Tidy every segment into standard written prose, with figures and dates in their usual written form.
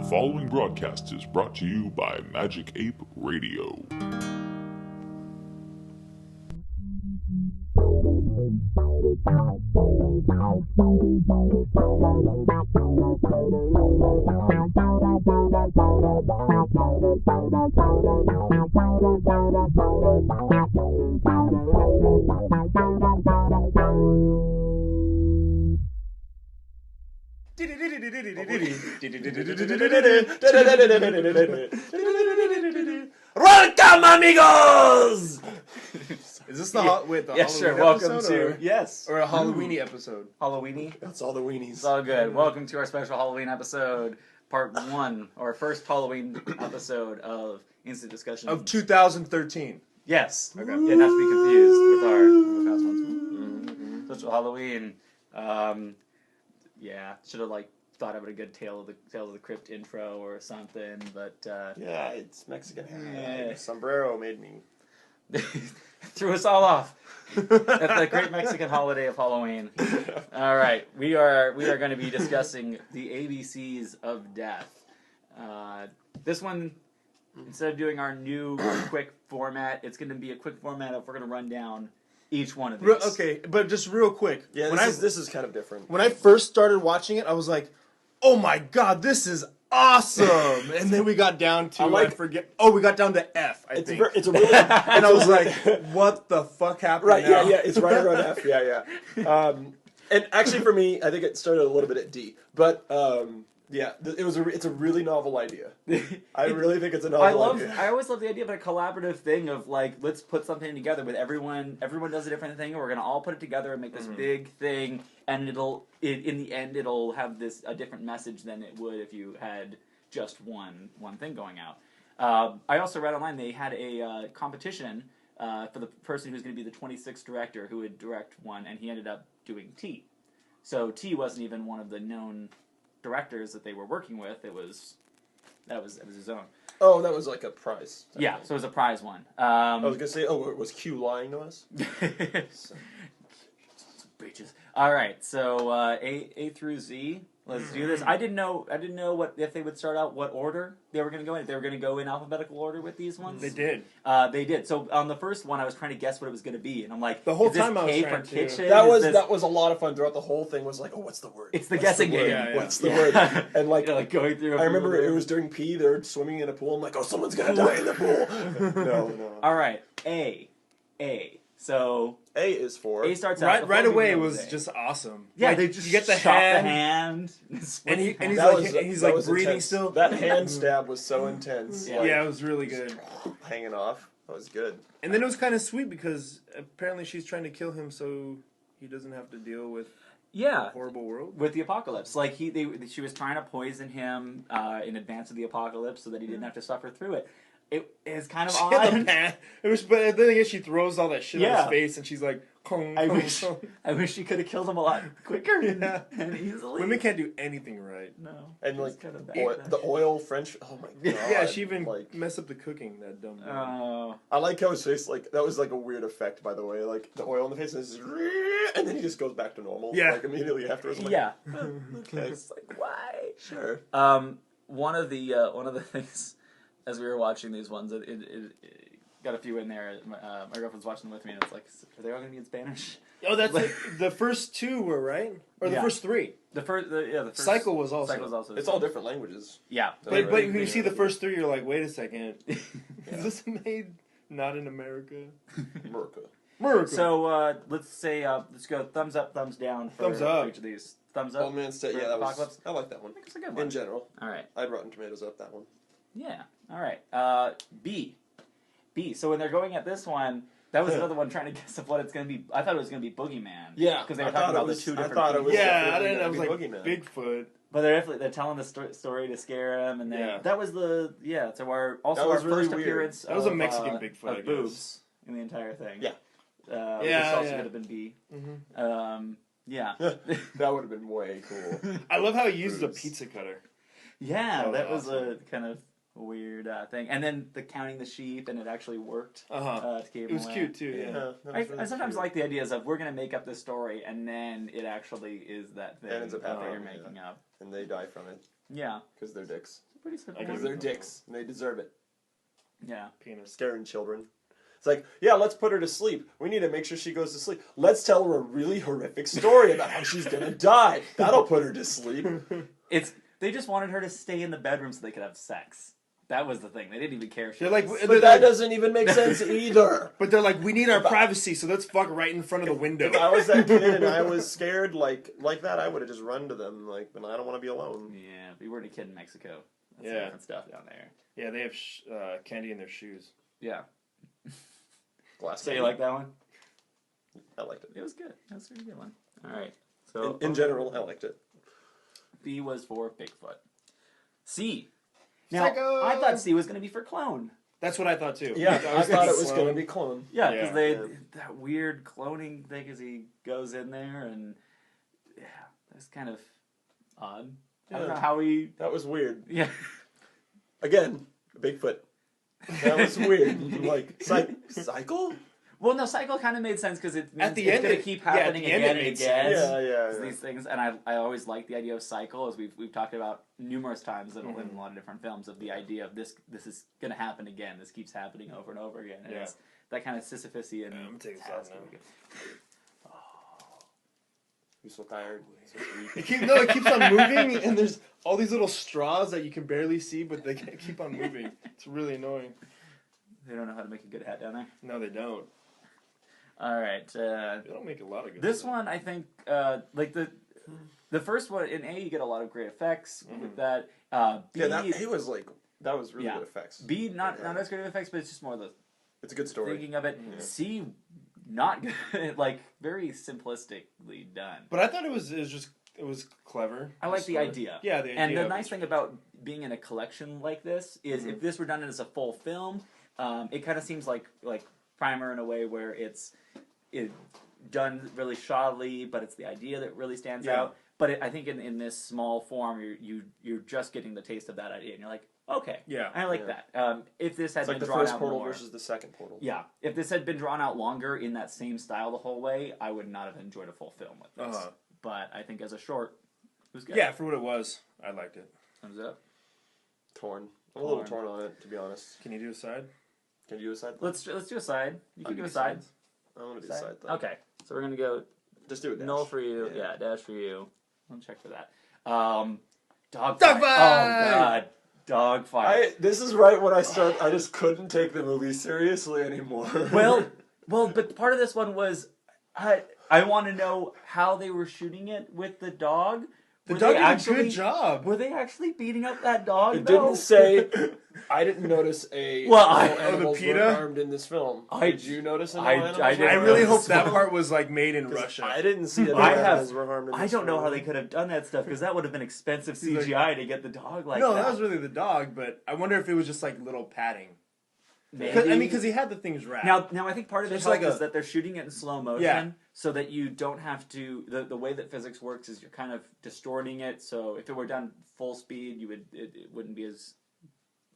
following broadcast is brought to you by Magic Ape Radio. Welcome, amigos! Is this the Yeah, Halloween sure. Welcome episode, to yes, or a Halloweeny episode? Halloweeny. That's all the weenies. It's all good. Welcome to our special Halloween episode, part 1, our first Halloween episode of Instant Discussion Of 2013. Yes. Okay. Yeah, not to be confused with our past ones. Special Halloween. Yeah, should have thought of a good Tale of the Crypt intro or something, but Yeah, it's Mexican. Yeah. Sombrero made me. threw us all off. That's the great Mexican holiday of Halloween. All right, we are going to be discussing the ABCs of death. This one, instead of doing our new quick format, it's going to be a quick format of we're going to run down each one of these. Okay, but just real quick. Yeah, this is kind of different. When I first started watching it, I was like, "Oh my god, this is awesome!" And then we got down to we got down to F. I think It's a really and I was like, "What the fuck happened?" right. now? Yeah, it's right around F. Yeah. And actually, for me, I think it started a little bit at D. But yeah, it's a really novel idea. I really think it's a novel idea. I always love the idea of a collaborative thing of let's put something together with everyone does a different thing, and we're gonna all put it together and make this big thing, and in the end it'll have a different message than it would if you had just one thing going out. I also read online they had a competition for the person who's gonna be the 26th director who would direct one, and he ended up doing T. So T wasn't even one of the known directors that they were working with. It was his own. Oh, that was like a prize. Yeah, so it was a prize one. I was gonna say, was Q lying to us? Bitches. All right, so A through Z. Let's do this. I didn't know if they would start out what order they were going to go in. If they were going to go in alphabetical order with these ones. They did. They did. So on the first one, I was trying to guess what it was going to be, and I'm like, the whole is this time I was K trying for to. kitchen? That Is was a lot of fun throughout the whole thing. Was like, oh, what's the word? It's the What's guessing word? game. Yeah. What's the word? And going through. I remember it was during P. They're swimming in a pool. I'm like, oh, someone's gonna die in the pool. No. All right, A. So A is for A starts out Right before we away know was it's A. just awesome. Yeah, Like, they just you get the shot hand, the hand, and he's That like was breathing intense. still. That hand stab was so intense. Yeah. Yeah, it was really good. Hanging off. That was good. And then it was kind of sweet because apparently she's trying to kill him so he doesn't have to deal with Yeah, a horrible world. with the apocalypse. Like she was trying to poison him in advance of the apocalypse so that he didn't have to suffer through it. It is kind of She had the odd. pan. But then again, she throws all that shit on Yeah. his face, and she's like, I wish she could have killed him a lot quicker Yeah. and easily. Women can't do anything right. No, And it's like kind of the oil French. Oh my god. Yeah, she even like. messed up the cooking. That dumb. Woman. Oh, I like how his face that was like a weird effect by the way. Like the oil in the face and then he just goes back to normal. Yeah. Like immediately afterwards. I'm like, yeah. Okay. It's like why? Sure. One of the things as we were watching these ones, it got a few in there. My girlfriend's watching them with me, and it's like, are they all going to be in Spanish? Oh, that's like the first two were right, or the Yeah. firth three. The first Cycle was also. Cycle's also. It's all different languages. Yeah, So But when really- you see the first three, you're like, wait a second, is this made not in America? America. So let's say let's go thumbs up, thumbs down for Thumbs up. each of these. Thumbs up. Old Man State. for Yeah, that Apocalypse? was. I like that one. I think it's a good one. In general, All right. I'd Rotten Tomatoes up that one. Yeah. All right. B. So when they're going at this one, that was another one trying to guess of what it's going to be. I thought it was going to be Boogeyman. Yeah, Because they were I talking thought it about was- the two I different. thought it was- people. Yeah, I definitely didn't. I was gonna like be Bigfoot. But they're telling the story to scare him, and then Yeah. that was the So our That was our really first weird. appearance. That was a of, Mexican Bigfoot, I of guess. boobs in the entire thing. Yeah. Which Yeah, also yeah. could have been B. Mm-hmm. Yeah. That would have been way cool. I love how he uses a Bruce. pizza cutter. Yeah, That was that was awesome. a kind of weird thing. And then the counting the sheep, and it actually worked. Uh-huh. To keep It them was away. cute too. Yeah. that was I really sometimes cute. like the ideas of we're gonna make up this story, and then it actually is that thing And ends up that happening, you're yeah. making up. And they die from it Yeah, because they're dicks. it's a pretty simple. I Because guess one. they're dicks and they deserve it. Yeah. Penis. Scaring children. It's like, yeah, let's put her to sleep. We need to make sure she goes to sleep. Let's tell her a really horrific story about how she's gonna die. That'll put her to sleep. They just wanted her to stay in the bedroom so they could have sex. That was the thing. They didn't even care if she They're like, was- But that doesn't even make sense either. but they're like, we need our privacy, so let's fuck right in front of the window. If I was that kid and I was scared like that, I would have just run to them. Like, but I don't want to be alone. Yeah, we weren't a kid in Mexico. That's Yeah. different stuff down there. Yeah, they have candy in their shoes. Yeah. Glass. So you like that one? I liked it. It was good. That was a pretty good one. All right. So In general, I liked it. B was for Bigfoot. C. Now Psycho! I thought C was going to be for clone. That's what I thought too. Yeah, I thought it was clone. going to be clone. Yeah, because Yeah. that weird cloning thing as he goes in there, and yeah, that's kind of odd. I don't Yeah. know how he. That was weird. Yeah. Again, Bigfoot. That was weird. Like, cycle? Well, no, cycle kind of made sense because it means At the it's end going to it- keep yeah, at happening the end again it and made again. sense. Yeah. These things, and I always like the idea of cycle, as we've talked about numerous times in a lot of different films, of the idea of this is going to happen again. This keeps happening over and over again. And Yeah. it's that kind of Sisyphus-y and I'm gonna take this task. out now. You're so tired. So It sleepy. it keeps on moving, and there's all these little straws that you can barely see, but they keep on moving. It's really annoying. They don't know how to make a good hat down there. No, they don't. All right. They don't make a lot of good. This stuff. one, I think, like the first one in A, you get a lot of great effects with that. B, Yeah, that was really Yeah. good effects. B not as great of effects, but it's just more the It's a good story. thinking of it. Yeah. C, not good, like very simplistically done. But I thought it was clever. I like the story. idea. Yeah, the idea. And the of nice it. thing about being in a collection like this is if this were done as a full film, it kind of seems like Primer in a way where it's done really shoddily, but it's the idea that really stands Yeah. out. But I think in this small form, you're just getting the taste of that idea, and you're like, okay, Yeah. I like Yeah. that. If this had It's like been the drawn first out portal more, versus the second portal. yeah, if this had been drawn out longer in that same style the whole way, I would not have enjoyed a full film with this. Uh-huh. But I think as a short, it was good. Yeah, for what it was, I liked it. Thumbs up. Torn. I'm a little torn on it, to be honest. Can you do a side? Can you do a side? Let's do a side. You I'll can do give a a side. side. I want to do a side, though. Okay, so we're gonna go Just do it. null for you. Yeah. Dash for you. I'll check for that. Dog Dog fight. fight! Oh god, dog fight. This is right when I just couldn't take the movie seriously anymore. well, but part of this one was I want to know how they were shooting it with the dog. The Were dog they did a good job. Were they actually beating up that dog? It though? didn't say. I didn't notice a Well, no I- animals the were PETA? harmed in this film. I- Did you notice any I animals? didn't were I harmed really in hope this that film? part was like made in 'Cause Russia. I didn't see that I any have- animals were harmed in this I don't know film. how they could have done that stuff because that would have been expensive He's like- CGI to get the dog like no, that. that was really the dog, but I wonder if it was just like little padding. Maybe. Because he had the things wrapped. Now I think part of it Just help like is a- that they're shooting it in slow motion, Yeah. so that you don't have to. The way that physics works is you're kind of distorting it. So if it were done full speed, it wouldn't be as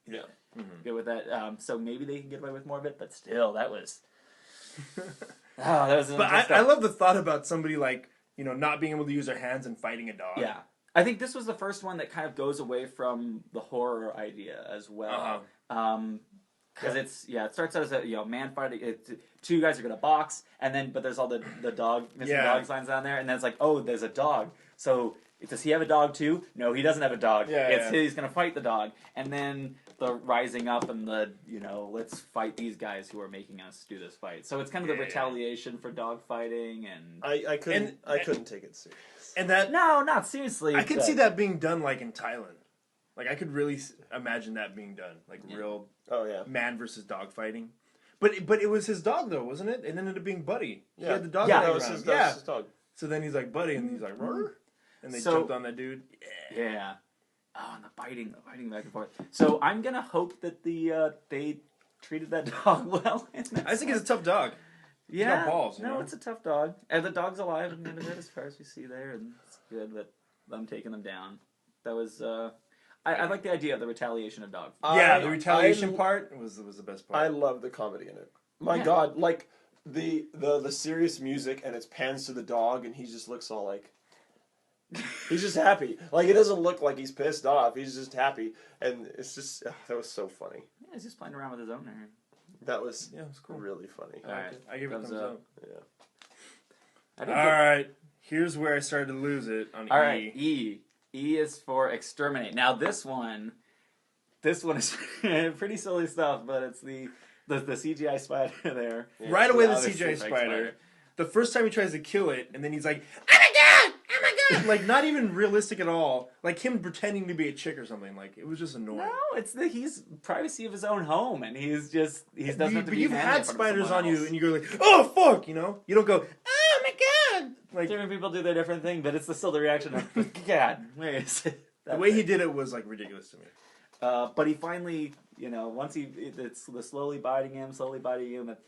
Yeah. good with that. So maybe they can get away with more of it, but still, that was. That was. But I love the thought about somebody like not being able to use their hands and fighting a dog. Yeah, I think this was the first one that kind of goes away from the horror idea as well. Because it starts out as a man fighting. Two guys are gonna box, and then but there's all the dog missing Yeah. dog signs on there, and then it's like, oh, there's a dog. So does he have a dog too? No, he doesn't have a dog. Yeah, He's gonna fight the dog, and then the rising up and the let's fight these guys who are making us do this fight. So it's kind of the Yeah. retaliation for dog fighting, and I couldn't take it serious. And that no, not seriously. I could but- see that being done like in Thailand. Like I could really imagine that being done, like real Oh yeah. man versus dog fighting. But it was his dog though, wasn't it? It ended up being Buddy. He Yeah. had the dog. Yeah. running That was around. his, yeah. his dog. So then he's like Buddy, and he's like, "Rrr," and they So- jumped on that dude. Yeah. Oh, and the biting back and forth. So I'm gonna hope that they treated that dog well. In this I think one. it's a tough dog. yeah. got balls, no, you know? it's a tough dog, and the dog's alive and it as far as we see there, and it's good that I'm taking them down. That was. I like the idea of the retaliation of dog. Yeah, the retaliation I- part was the best part. I love the comedy in it. My God, like the serious music and it pans to the dog and he just looks all like he's just happy. Like it doesn't look like he's pissed off. He's just happy, and it's just that was so funny. Yeah, he's just playing around with his owner. That was it was cool. really funny. All right, I give it thumbs up. Yeah. All right, here's where I started to lose it on All E. right, E. E is for exterminate. Now this one is pretty silly stuff, but it's the CGI spider there. Right away, the obviously CGI fake spider. The first time he tries to kill it, and then he's like, "Oh my god! Oh my god!" Like not even realistic at all. Like him pretending to be a chick or something. Like it was just annoying. No, it's he's privacy of his own home, and he doesn't have to But be. you've manly had in front of spiders someone on you, else. and you go like, "Oh fuck!" You know, you don't go, "Oh my god!" Like Different people do their different thing, but it's still the reaction of God. Wait, is it the way he did it was like ridiculous to me. But he finally, once it's the slowly biting him, it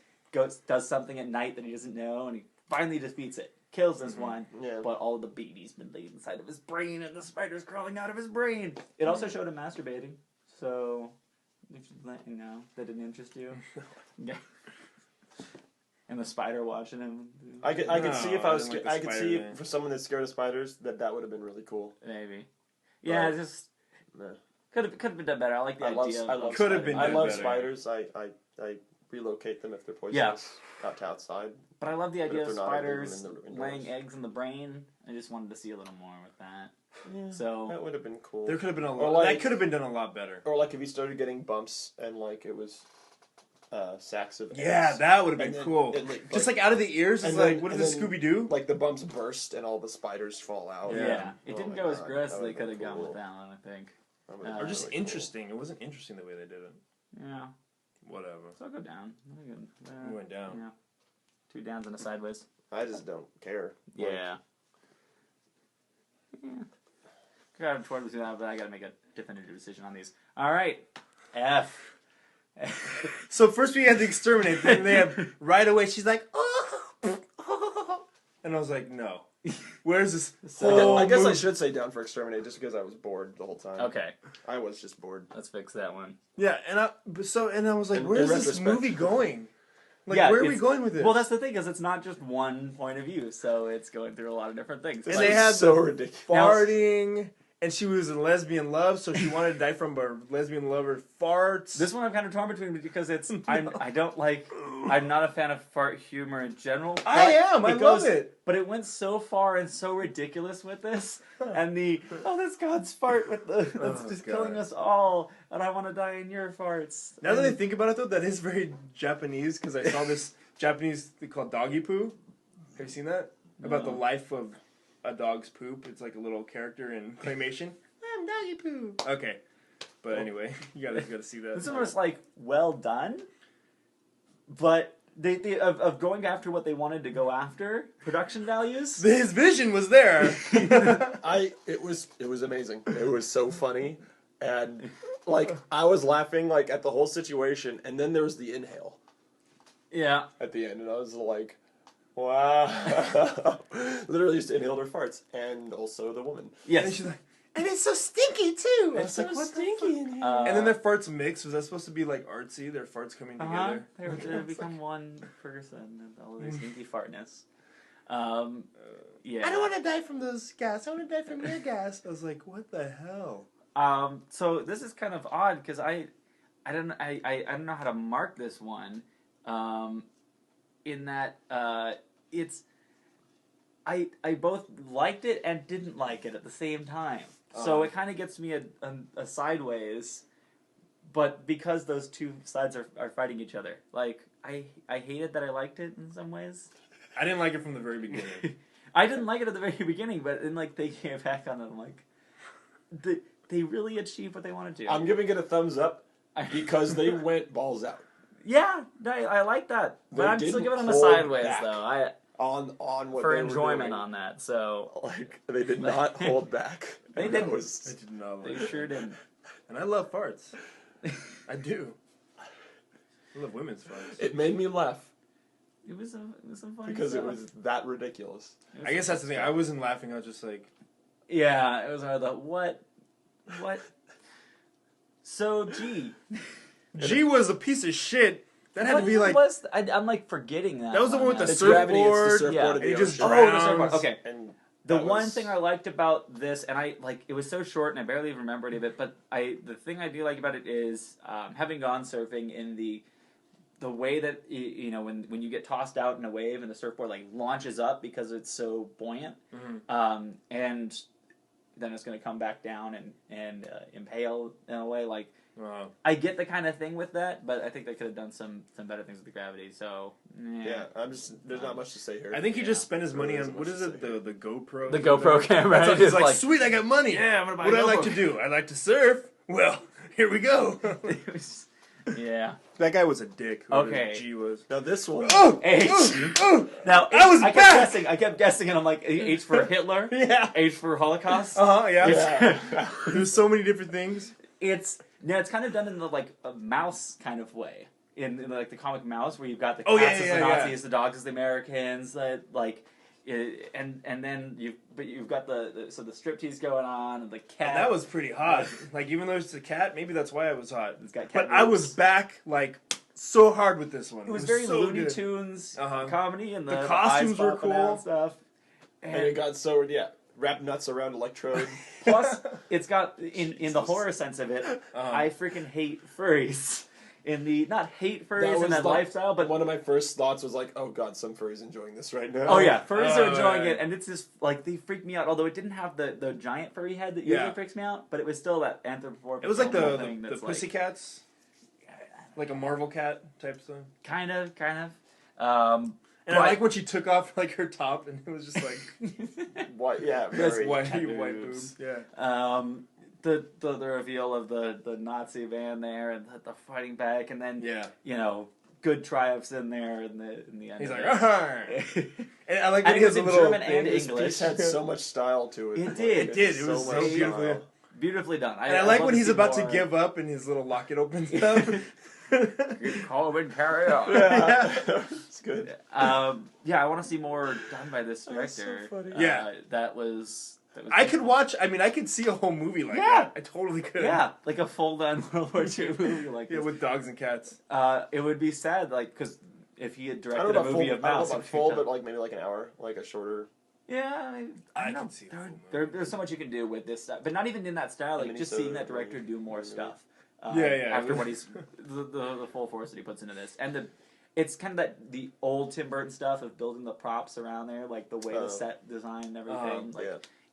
does something at night that he doesn't know, and he finally defeats it, kills this one. Yeah. But all the baby's been laid inside of his brain, and the spider's crawling out of his brain. It also showed him masturbating, so if you know that didn't interest you. Yeah. And the spider watching him. I could see if No, I I was didn't like the I could spider see thing. for someone that's scared of spiders that would have been really cool. Maybe. Yeah, But- just Nah. could have been done better. I like the idea. I love Could have spiders. been I done love better. spiders. I relocate them if they're poisonous out to outside. But I love the idea if of they're not, I leave them spiders indoors. laying eggs in the brain. I just wanted to see a little more with that. Yeah, So that would have been cool. There could have been a Or lot. like- that could have been done a lot better. Or like if he started getting bumps and like it was sacks of Yeah, eggs. that would have been And then cool. it, Just like out of the ears, it's and like, then- what and did the then- Scooby Doo? like the bumps burst and all the spiders fall out. yeah, it Oh didn't my go as God, gross that as they would've could have been gone cool. with that one. I think. That would've Or Or been just really cool. interesting. It wasn't interesting the way they did it. Yeah, Whatever. so I'll go down. We went down. Yeah, 2 downs and a sideways. I just don't care. Like, Yeah. Kind of towards that, but I gotta make a definitive decision on these. All right, F. So first we had to exterminate, then they have right away. She's like, oh, and I was like, no. Where's this? So- I guess I move? should say down for exterminate just because I was bored the whole time. Okay, I was just bored. let's fix that one. Yeah, and I was like, In where's this retrospect. movie going? Like, Yeah, where are we it's- going with this? Well, that's the thing, is it's not just one point of view, so it's going through a lot of different things. And This they is had so the ridiculous. farting, and she was in lesbian love, so she wanted to die from her lesbian lover farts. This one I'm kind of torn between because it's I'm not a fan of fart humor in general. I but am. I it love goes- it. But it went so far and so ridiculous with this, and that's God's fart that's Oh, just God. killing us all, and I want to die in your farts. Now that I And- think about it, though, that is very Japanese because I saw this Japanese thing called doggy poo. Have you seen that? About the No. life of a dog's poop. It's like a little character in claymation. I'm doggy poo. Okay, but anyway, you gotta see that. this one was like well done, but they of going after what they wanted to go after, production values. His vision was there. It was amazing. It was so funny, and like I was laughing like at the whole situation, and then there was the inhale Yeah. at the end, and I was like, wow, literally just inhaled her farts, and also the woman. And Yes. she's like, and it's so stinky too. I was It's like, so what stinky the fuck? in here. And then their farts mix. Was that supposed to be like artsy? Their farts coming together. They become one person and all of their stinky fartness. Yeah. I don't want to die from those gas. I want to die from your gas. I was like, what the hell? So this is kind of odd because I don't know how to mark this one. In that it's I both liked it and didn't like it at the same time. So it kind of gets me a sideways. But because those two sides are fighting each other, like I hated that I liked it in some ways. I didn't like it from the very beginning. I didn't like it at the very beginning, but then like they came back on it. I'm like, they really achieved what they wanted to. I'm giving it a thumbs up because they went balls out Yeah, I like that, but They I'm still didn't giving them a hold sideways back. though. on what For they were enjoyment doing. on that. So Like they did not hold back. They And didn't. That was, I did not they like it. sure didn't. And I love farts. I do. I love women's farts. it made me laugh It was some funny because it stuff. was that ridiculous. It was I guess some that's the thing. stuff. I wasn't laughing. I was just like, Yeah, it was one of the what. So G. G was a piece of shit. That had to be like. I'm like forgetting that. That was the one with the It's gravity. It's the surfboard. surfboard Yeah. of the And he just ocean. Oh, the surfboard. drowns. Okay. And The that one was- thing I liked about this, and it was so short, and I barely even remember any of it. But the thing I do like about it is having gone surfing in the way that when you get tossed out in a wave and the surfboard like launches up because it's so buoyant, and then it's going to come back down and impale in a way like. I get the kind of thing with that, but I think they could have done some better things with the gravity. So Yeah, there's not much to say here. I think he just spent his money There on isn't what much is to it say the GoPro? the GoPro camera. That's It's he's like, like, sweet, I got money. yeah, I'm gonna buy. What a do I like GoPro. to do? I like to surf. Well, here we go. It was- yeah. That guy was a dick. whoever Okay. G was. Now this one. Oh, H. Now I was kept back! guessing. I kept guessing, and I'm like H for Hitler. Yeah. H for Holocaust. Yeah. Yeah. There's so many different things. It's kind of done in the like a mouse kind of way. In like the comic Mouse, where you've got the Oh, cats yeah, as yeah, the yeah. Nazis, the dogs as the Americans, and then you've got the striptease going on, and the cat. And that was pretty hot. Like even though it's a cat, maybe that's why I was hot. It's got cat But I was boobs. back like so hard with this one. It was very so Looney good. Tunes Uh-huh. comedy, and the costumes eyes were popping out cool. and stuff. And it got so wrapped nuts around Electrode. Plus, it's got in the horror sense of it. I freaking hate furries. Not hate furries in that lifestyle, but one of my first thoughts was like, "Oh God, some furries enjoying this right now." oh yeah, furries are enjoying yeah. it, and it's just like they freak me out. Although it didn't have the giant furry head that usually Yeah. freaks me out, but it was still that anthropomorphic. It was like thing the that's like, Pussycats, like a Marvel cat type thing. kind of. And I like when she took off like her top, and it was just like What? Yeah, Yes, very. white cat white boobs. boobs. Yeah. The reveal of the Nazi van there and the fighting back, and then Yeah. good triumphs in there in the end. He's of like, it. "Arr!" And I like And when it he was has a in little German and This English. piece had so much style to it. It did. It did. It was so so much beautiful. style. Beautifully done. And I like love when to he's see about more. to give up and his little locket opens up. Call him and carry on. It's good. Yeah, I want to see more done by this That's so director. funny. Yeah. That was I could watch. I mean, I could see a whole movie like Yeah. that. I totally could. Yeah, like a full-on World War II movie like Yeah, this. with dogs and cats. It would be sad, like, because if he had I don't directed know a about movie full, of I don't know Mouse, about it would full, be but tough. like maybe like an hour, like a shorter. Yeah, I I don't know. can see a full movie. There's so much you can do with this stuff, but not even in that style. Like just seeing that director do more stuff. After what he's the full force that he puts into this, and it's kind of the old Tim Burton stuff of building the props around there, like the way the set design and everything.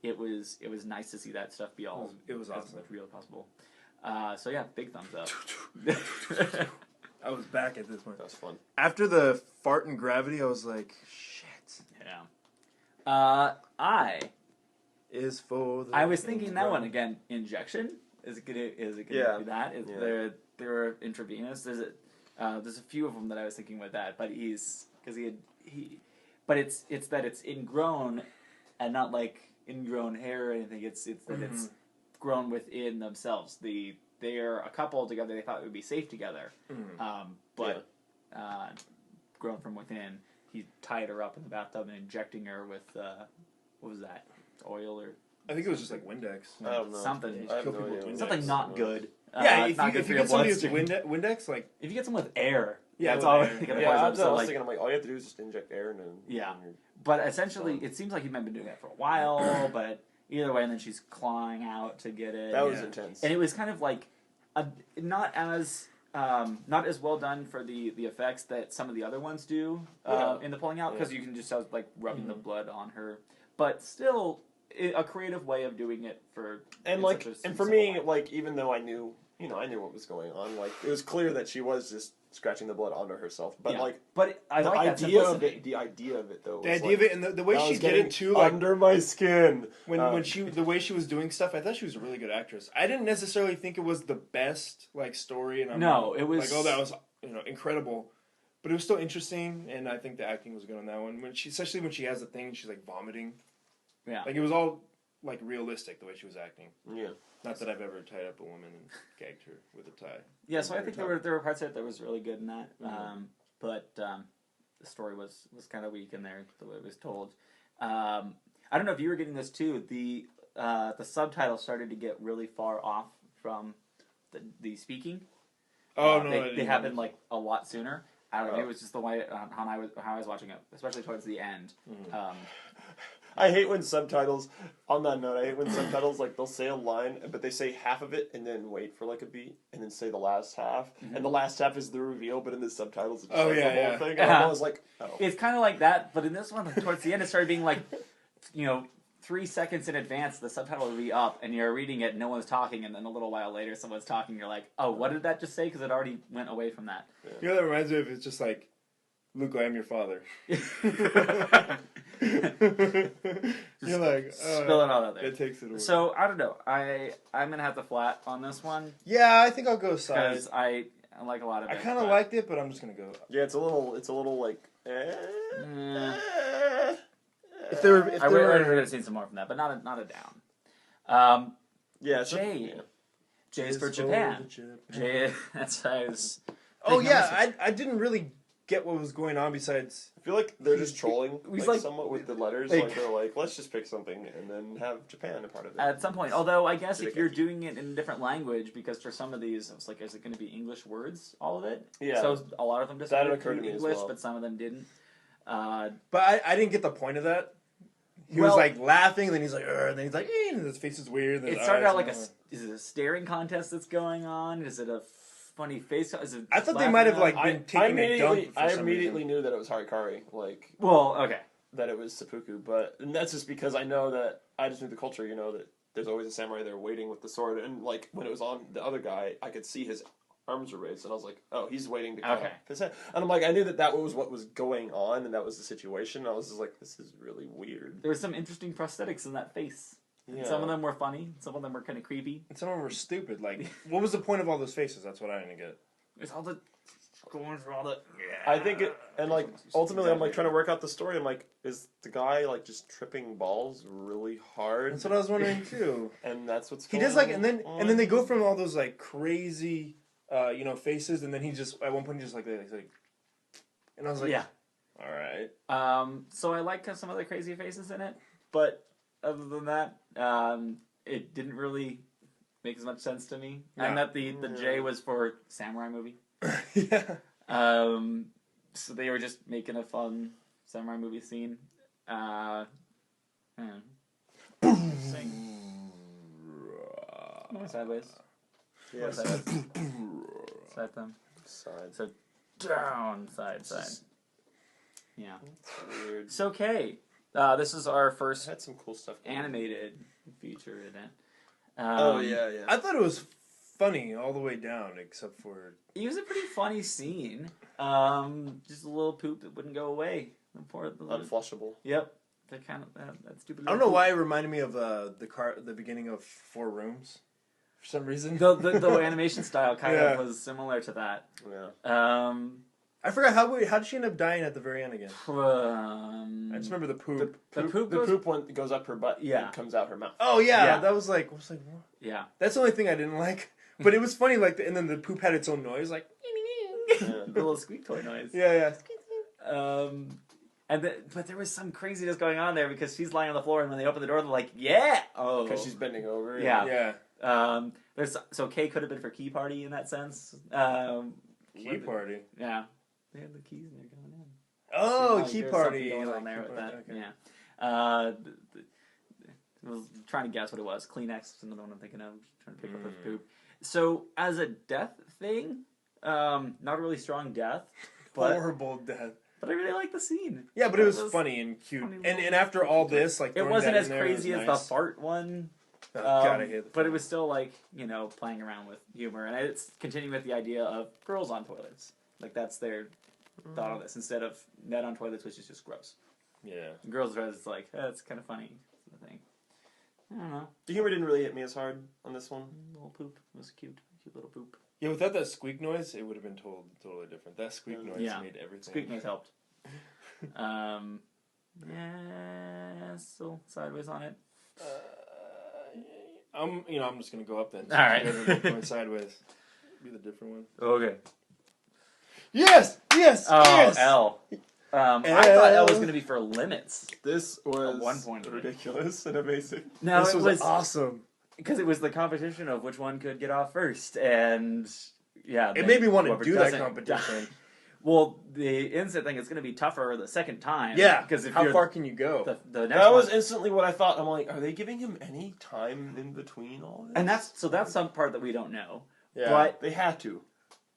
It was nice to see that stuff be all. It was as awesome. much real as possible. So yeah, big thumbs up. I was back at this point. That's fun. After the fart and gravity, I was like, shit. Yeah. I For the was thinking that one again. Injection. Is it gonna do that? They're intravenous. There's a few of them that I was thinking with that, but but it's that it's ingrown and not like ingrown hair or anything. It's that it's grown within themselves. They're a couple together. They thought it would be safe together, but grown from within. He tied her up in the bathtub and injecting her with what was that? Oil or I think it was just like Windex. I don't know. something. I have Kill no people idea. with Something not good. Yeah, not if good for you your get somebody with bloodstream. Windex, like If you get someone with air, Yeah, that's with all. air. Yeah, I was So, like, thinking. I'm like, all you have to do is just inject air and then. Yeah. and you're- but essentially, it seems like he might have been doing that for a while. But either way, and then she's clawing out to get it. That was Yeah. intense. And it was kind of like not as well done for the effects that some of the other ones do in the pulling out, because you can just have like rubbing the blood on her, but still a creative way of doing it for And in like, such a and for simple me, way. like, even though I knew what was going on, like, it was clear that she was just scratching the blood onto herself. But like, but I the like that idea of simplicity. it, the idea of it though, the was idea like, of it and the way that she was did getting it too, like under my skin. when the way she was doing stuff, I thought she was a really good actress. I didn't necessarily think it was the best like story, and It was like, oh, that was incredible, but it was still interesting, and I think the acting was good on that one. Especially when she has the thing, she's like vomiting. Yeah. Like it was all like realistic the way she was acting. Yeah. Not that I've ever tied up a woman and gagged her with a tie. Yeah, so I think there were parts of it that was really good in that, but the story was kind of weak in there the way it was told. I don't know if you were getting this too. The subtitles started to get really far off from the speaking. Oh no, I they didn't happened know. like a lot sooner. I don't know. Maybe it was just the way how I was watching it, especially towards the end. I hate when subtitles. On that note, I hate when subtitles like they'll say a line, but they say half of it and then wait for like a beat and then say the last half, and the last half is the reveal, but in the subtitles it's just like the whole thing. And I was like, It's kind of like that, but in this one, towards the end, it started being like, 3 seconds in advance, the subtitle will be up, and you're reading it, no one's talking, and then a little while later, someone's talking. You're like, oh, what did that just say? Because it already went away from that. You know, that reminds me of it's just like, Luke, I am your father. You're like, spill it all out there. It takes it away. So I don't know. I'm gonna have to flat on this one Yeah, I think I'll go side. because I like a lot of it. I kind of but- liked it, but I'm just gonna go. yeah, it's a little like. If they were, I would have seen some more from that, but not a down. Yeah, it's J. J's for It's Japan. Japan. J. That's how I was. Oh thinking yeah, I didn't really get what was going on besides. I feel like they're just trolling He's like, like- somewhat with the letters. like- Like they're like, let's just pick something and then have Japan a part of it. At some point, although I guess Did if it you're get- doing it in a different language, because for some of these, I was like, is it going to be English words, all of it? Yeah. So a lot of them just That started occurred to me as English, well. but some of them didn't. But I didn't get the point of that. He was Well- like laughing, and then he's like, and then he's like, and his face is weird. And It his started eyes out like and all is it a staring contest that's going on? Is it a funny face? Is it I thought they laughing might have, at- like, I been taking a dump for I some immediately reason. knew that it was Harikari, like Well, okay. that it was seppuku, but and that's just because I know that I just knew the culture. You know that there's always a samurai there waiting with the sword, and like when it was on the other guy, I could see his arms were raised, and I was like, oh, he's waiting to cut Okay. off his head. And I'm like, I knew that was what was going on, and that was the situation. And I was just like, this is really weird. There were some interesting prosthetics in that face. Yeah. Some of them were funny. Some of them were kind of creepy. And some of them were stupid. Like, what was the point of all those faces? That's what I didn't get. It's all the going for all the. I think it, and like ultimately, I'm like trying to work out the story. I'm like, is the guy like just tripping balls really hard? That's what I was wondering too. And that's what's He going does like, on. and then they go from all those like crazy, faces, and then he just at one point he's like, and I was like, Yeah. all right. So I like some of the crazy faces in it, but other than that, it didn't really make as much sense to me. No. And that the J was for samurai movie. Yeah. So they were just making a fun samurai movie scene. Sing. More sideways. Yeah, Side thumb. side. So down, side. Yeah. Weird. It's okay. This is our first Had some cool stuff. going on. animated feature event. Yeah. I thought it was funny all the way down, except for It was a pretty funny scene. Just a little poop that wouldn't go away. The poor, Unflushable. Yep. That kind of that stupid. I don't know why it reminded me of the beginning of Four Rooms, for some reason. The animation style kind Yeah. of was similar to that. Yeah. I forgot how did she end up dying at the very end again? I just remember the poop. The poop The goes- poop one goes up her butt. Yeah. And comes out her mouth. Oh yeah, Yeah. that was like, what? Yeah. That's the only thing I didn't like. But it was funny, like, and then the poop had its own noise, like, Yeah. The little squeak toy noise. yeah. But there was some craziness going on there because she's lying on the floor, and when they open the door, they're like, "Yeah!" Oh, Because she's bending over. Yeah. Yeah. So K could have been for key party in that sense. Key party. Yeah. They had the keys and they're going in. Oh, Like, key there's party. something going like, on there key with party, that. okay. Yeah. I was trying to guess what it was. Kleenex, another one I'm thinking of. Trying to pick up the poop. So as a death thing, not a really strong death, but Horrible death. I really like the scene. Yeah, but it was Those funny and cute. funny And little- after all this, like, It throwing wasn't that as in there crazy was as nice. the fart one. Oh, God, I hate the But fart it was still like, playing around with humor. And it's continuing with the idea of girls on toilets. Like, that's their thought on this. Instead of men on toilets, which is just gross. Yeah. Girls on toilets, it's like, that's kind of funny. Sort of thing. I don't know. The humor didn't really hit me as hard on this one. Little poop. It was cute. Cute little poop. Yeah, without that squeak noise, it would have been totally different. That squeak noise Yeah. made everything. Squeak noise helped. Yeah, still sideways on it. I'm just gonna go up then. All right. We're going sideways. Be the different one. Okay. Yes. Oh, Yes. L. I thought L was L. going to be for limits. This was one point of it. ridiculous and amazing. No, This it was was awesome. because it was the competition of which one could get off first, and yeah, It made me want to whoever do that doesn't competition. Well, the instant thing is going to be tougher the second time. Yeah, because if how you're far can you go? the next That was one, instantly what I thought. I'm like, are they giving him any time in between all this? and that's some part that we don't know. Yeah. But They had to.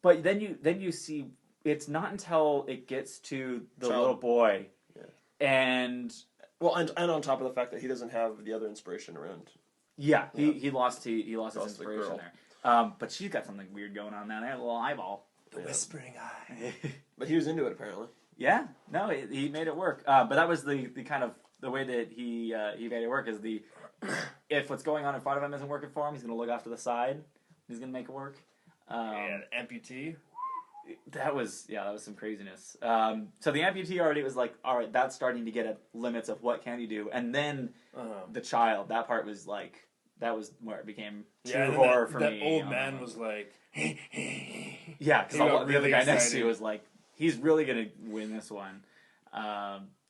But then you see it's not until it gets to the Child. little boy, Yeah. and Well, and on top of the fact that he doesn't have the other inspiration around. yeah, Yeah. he lost his Lost the inspiration girl. there. But she's got something weird going on now. They have a little eyeball. The whispering eye. But he was into it apparently. Yeah, no, he made it work. But that was the kind of the way that he made it work is if what's going on in front of him isn't working for him, he's gonna look off to the side. He's gonna make it work. And amputee. That was some craziness. So the amputee already was like, all right, that's starting to get at limits of what can you do, and then the child. That part was like, that was where it became true horror for me. That old man was like, yeah, because He got the other really guy next to excited. you was like, he's really gonna win this one.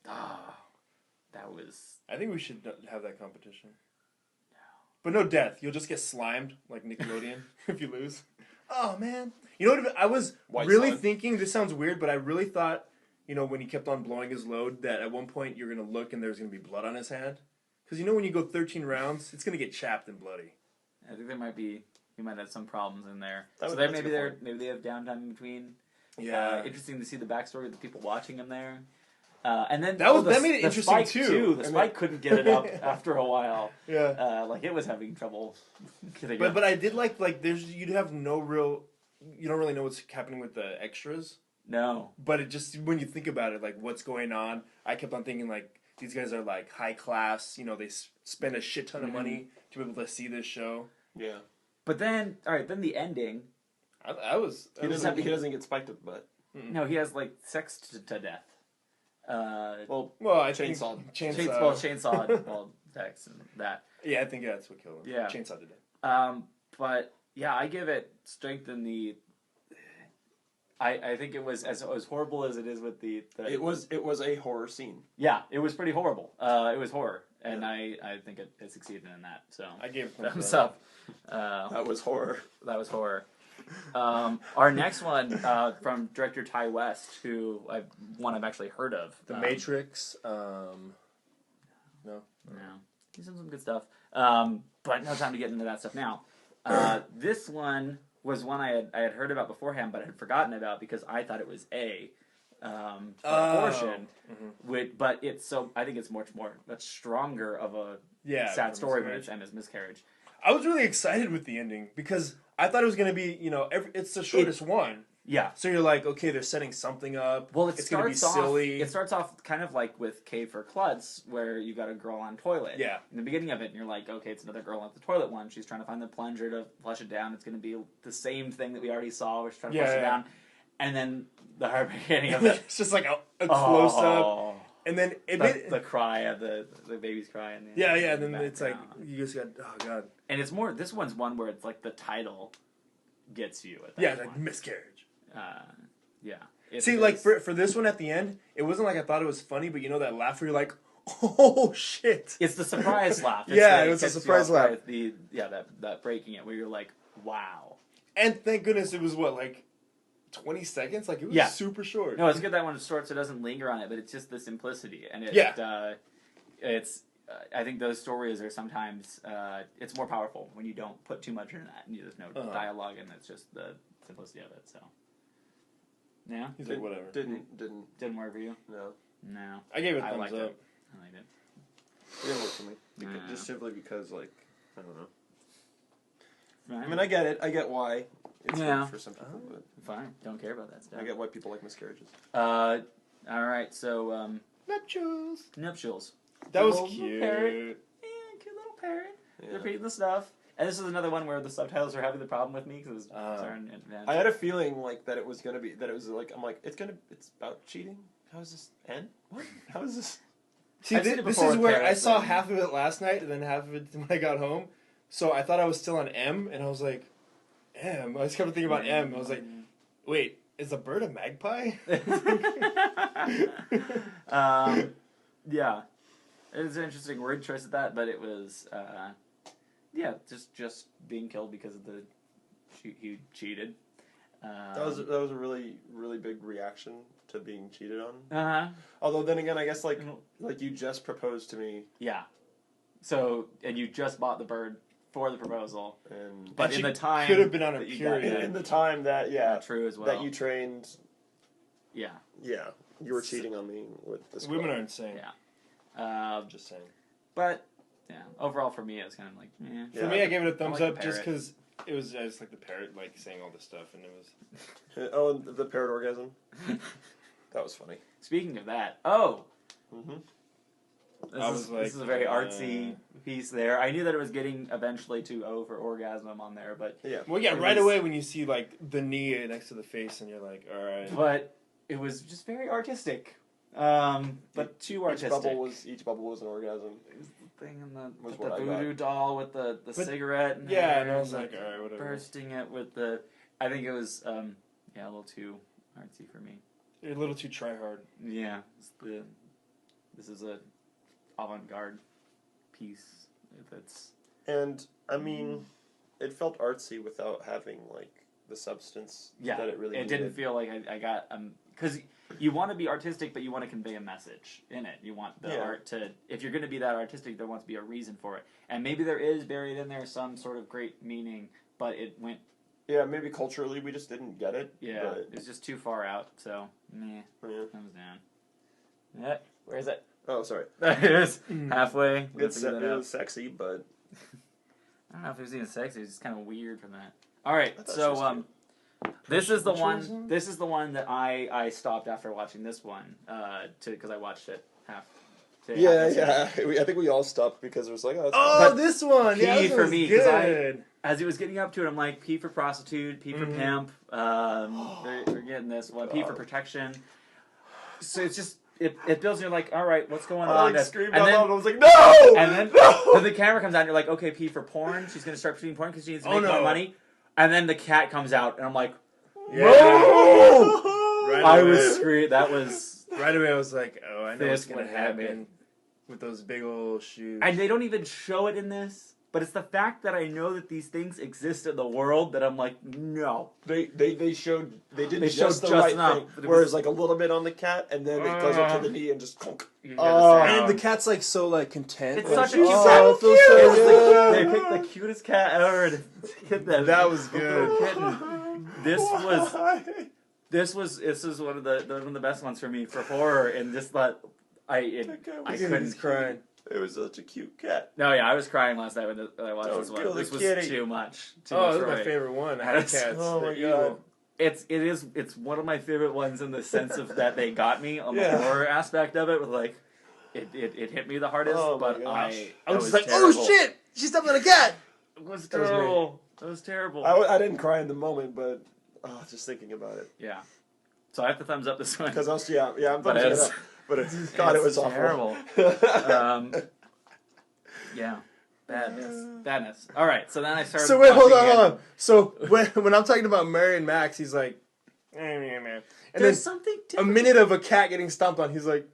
That was. I think we should have that competition. But no death. You'll just get slimed like Nickelodeon if you lose. Oh man! You know what? I was White really slime. thinking. This sounds weird, but I really thought, when he kept on blowing his load, that at one point you're gonna look and there's gonna be blood on his hand. Because when you go 13 rounds, it's gonna get chapped and bloody. I think he might have some problems in there. That So would- there that's a maybe good maybe they have downtime in between. Yeah. Interesting to see the backstory of the people watching him there. And then That made it the interesting, spike too. The And spike couldn't get it up after a while. Yeah. Like it was having trouble. getting But up. but I did like you'd have no real. You don't really know what's happening with the extras. No. But it just, when you think about it, like, what's going on, I kept on thinking, like, these guys are, like, high class, they spend a shit ton of money to be able to see this show. Yeah. But then, all right, then the ending. I was... He doesn't get spiked with the butt. No, he has like sex to death. Well, I think... Chainsaw. Chainsawed, well, sex and that. Yeah, I think that's what killed him. Yeah. Chainsaw to death. But yeah, I give it strength in the. I think it was as horrible as it is with the. it was a horror scene. Yeah, it was pretty horrible. It was horror, and I think it succeeded in that. So I gave it thumbs up. That was horror. That was horror. Our next one from director Ty West, who I've actually heard of. The Matrix, no. No, he's done some good stuff. But no time to get into that stuff now. This one was one I had heard about beforehand, but I had forgotten about because I thought it was a portion. But I think it's much stronger of a sad story when it's Emma's miscarriage. I was really excited with the ending because I thought it was going to be, it's the shortest one. Yeah. So you're like, okay, they're setting something up. Well, it's going to be silly. It starts off kind of like with K for Klutz, where you got a girl on toilet. Yeah. In the beginning of it, and you're like, okay, it's another girl on the toilet one. She's trying to find the plunger to flush it down. It's going to be the same thing that we already saw, where she's trying to flush it down. And then the beginning of it. It's just like a close up. Oh. And then the cry of the baby's cry. And and then it's like, you just got, oh god. And it's more, this one's one where it's like the title gets you at that Yeah, point. like miscarriage. Yeah. See, like for this one at the end, it wasn't like I thought it was funny, but that laugh where you're like, oh shit. It's the surprise laugh. It was a surprise laugh. That breaking it, where you're like, wow. And thank goodness it was 20 seconds? Like, it was super short. No, it's good that one is short so it doesn't linger on it, but it's just the simplicity. And it's, I think those stories are sometimes, it's more powerful when you don't put too much into that, and there's no dialogue, and it's just the simplicity of it, so. Yeah? He's like, whatever. Didn't work for you? No. No. I gave it I thumbs liked up. it. I liked it. It didn't work for me. Yeah. Just simply because, I don't know. Right. I mean, I get it. I get why it's Yeah. for some people, but Fine. Don't care about that stuff. I get why people like miscarriages. All right, so, Nuptials. nuptials. That was Little cute. parrot. Yeah, cute little parrot. Yeah. Repeating the stuff. And this is another one where the subtitles are having the problem with me because they're in advance. I had a feeling that it was gonna be it's about cheating. How does this end? What? How is this? See, I've seen it this before is with where I parrots, saw but- half of it last night and then half of it when I got home. So I thought I was still on M, and I was like, M? I just kept thinking about M. I was like, wait, is a bird a magpie? Yeah. It was an interesting word choice at that, but it was Yeah, just being killed because of he cheated. That was a really really big reaction to being cheated on. Uh-huh. Although then again, I guess like you just proposed to me, Yeah. So and you just bought the bird for the proposal, and but in the time could have been on a that you got period. in the time that true as well. that you trained, Yeah. you were cheating on me with this. Women girl. are insane. Yeah. Just saying. But yeah, overall for me it was kind of like, eh. For me, I gave it a thumbs like the up just parrot. because it was just like the parrot like saying all this stuff, and it was. Oh, and the parrot orgasm. That was funny. Speaking of that, Mm-hmm. this is a very artsy piece there. I knew that it was getting eventually to over orgasm on there, but Yeah. Well, yeah, It right was- away when you see like the knee next to the face, and you're like, all right. but it was just very artistic. But too artistic. Each bubble was an orgasm. Thing in the Was with what the I got. voodoo doll with the cigarette. In Yeah, there, and I was like, all right, whatever. bursting it with the. I think it was a little too artsy for me. You're a little too try hard. Yeah, this is a avant-garde piece. That's And I mean, it felt artsy without having like the substance that it really. It didn't feel like I got because you want to be artistic, but you want to convey a message in it. You want the art to. If you're going to be that artistic, there wants to be a reason for it, and maybe there is buried in there some sort of great meaning, but it went. Yeah, maybe culturally we just didn't get it. Yeah, but, it's just too far out. So, meh, yeah. thumbs down. Yeah, where is it? Oh, sorry. There it is. Halfway. We'll It figure that out. was sexy, but I don't know if it was even sexy. It's just kind of weird from that. All right, I thought she so was this is the Punctualism? one. This is the one that I stopped after watching this one because I watched it half. I think we all stopped because it was like, Oh, But this one! Yeah, P this for one's me, 'cause good. As he was getting up to it, I'm like, P for prostitute, P for pimp. We're getting this one. P for protection. So it's just it builds. And you're like, all right, what's going on? I screamed and out then, loud. I was like, no! and then, no! then the camera comes out, and you're like, okay, P for porn. She's gonna start shooting porn because she needs to make more money. And then the cat comes out, and I'm like, Yeah. no! Right I away. was screaming. That was. Right away, I was like, oh, I know This what's gonna would happen. happen with those big old shoes. And they don't even show it in this. But it's the fact that I know that these things exist in the world that I'm like, no. They showed they did They just showed the just right enough, thing. but it Whereas was- like a little bit on the cat, and then it goes up to the knee and just. You hear Oh. the sound. And the cat's like so like content. It's Like, such a cute oh, cat. it feels so It was good. they picked the cutest cat ever to get that. That was little good. kitten. This is one of the best ones for me for horror, and just that I couldn't He's crying. It was such a cute cat. No, yeah, I was crying last night when I watched Don't this one. kill the This was kitty. too much. Oh, much this is for my me. favorite one. That's- Cats. oh my They're God. evil. It's one of my favorite ones in the sense of that they got me on the Yeah. horror aspect of it. With like, it hit me the hardest, Oh my but gosh. I was it just like, terrible. oh shit! She stepped on a cat! It was That was me. terrible. It was terrible. I didn't cry in the moment, but just thinking about it Yeah. So I have to thumbs up this one. because I was I'm But thumbsing it it's- up. But God, it was awful. terrible. Yeah. Badness. All right. So then I started. So wait, hold watching on, it. hold on. So when I'm talking about Mary and Max, he's like, and There's then something a different. minute of a cat getting stomped on, he's like,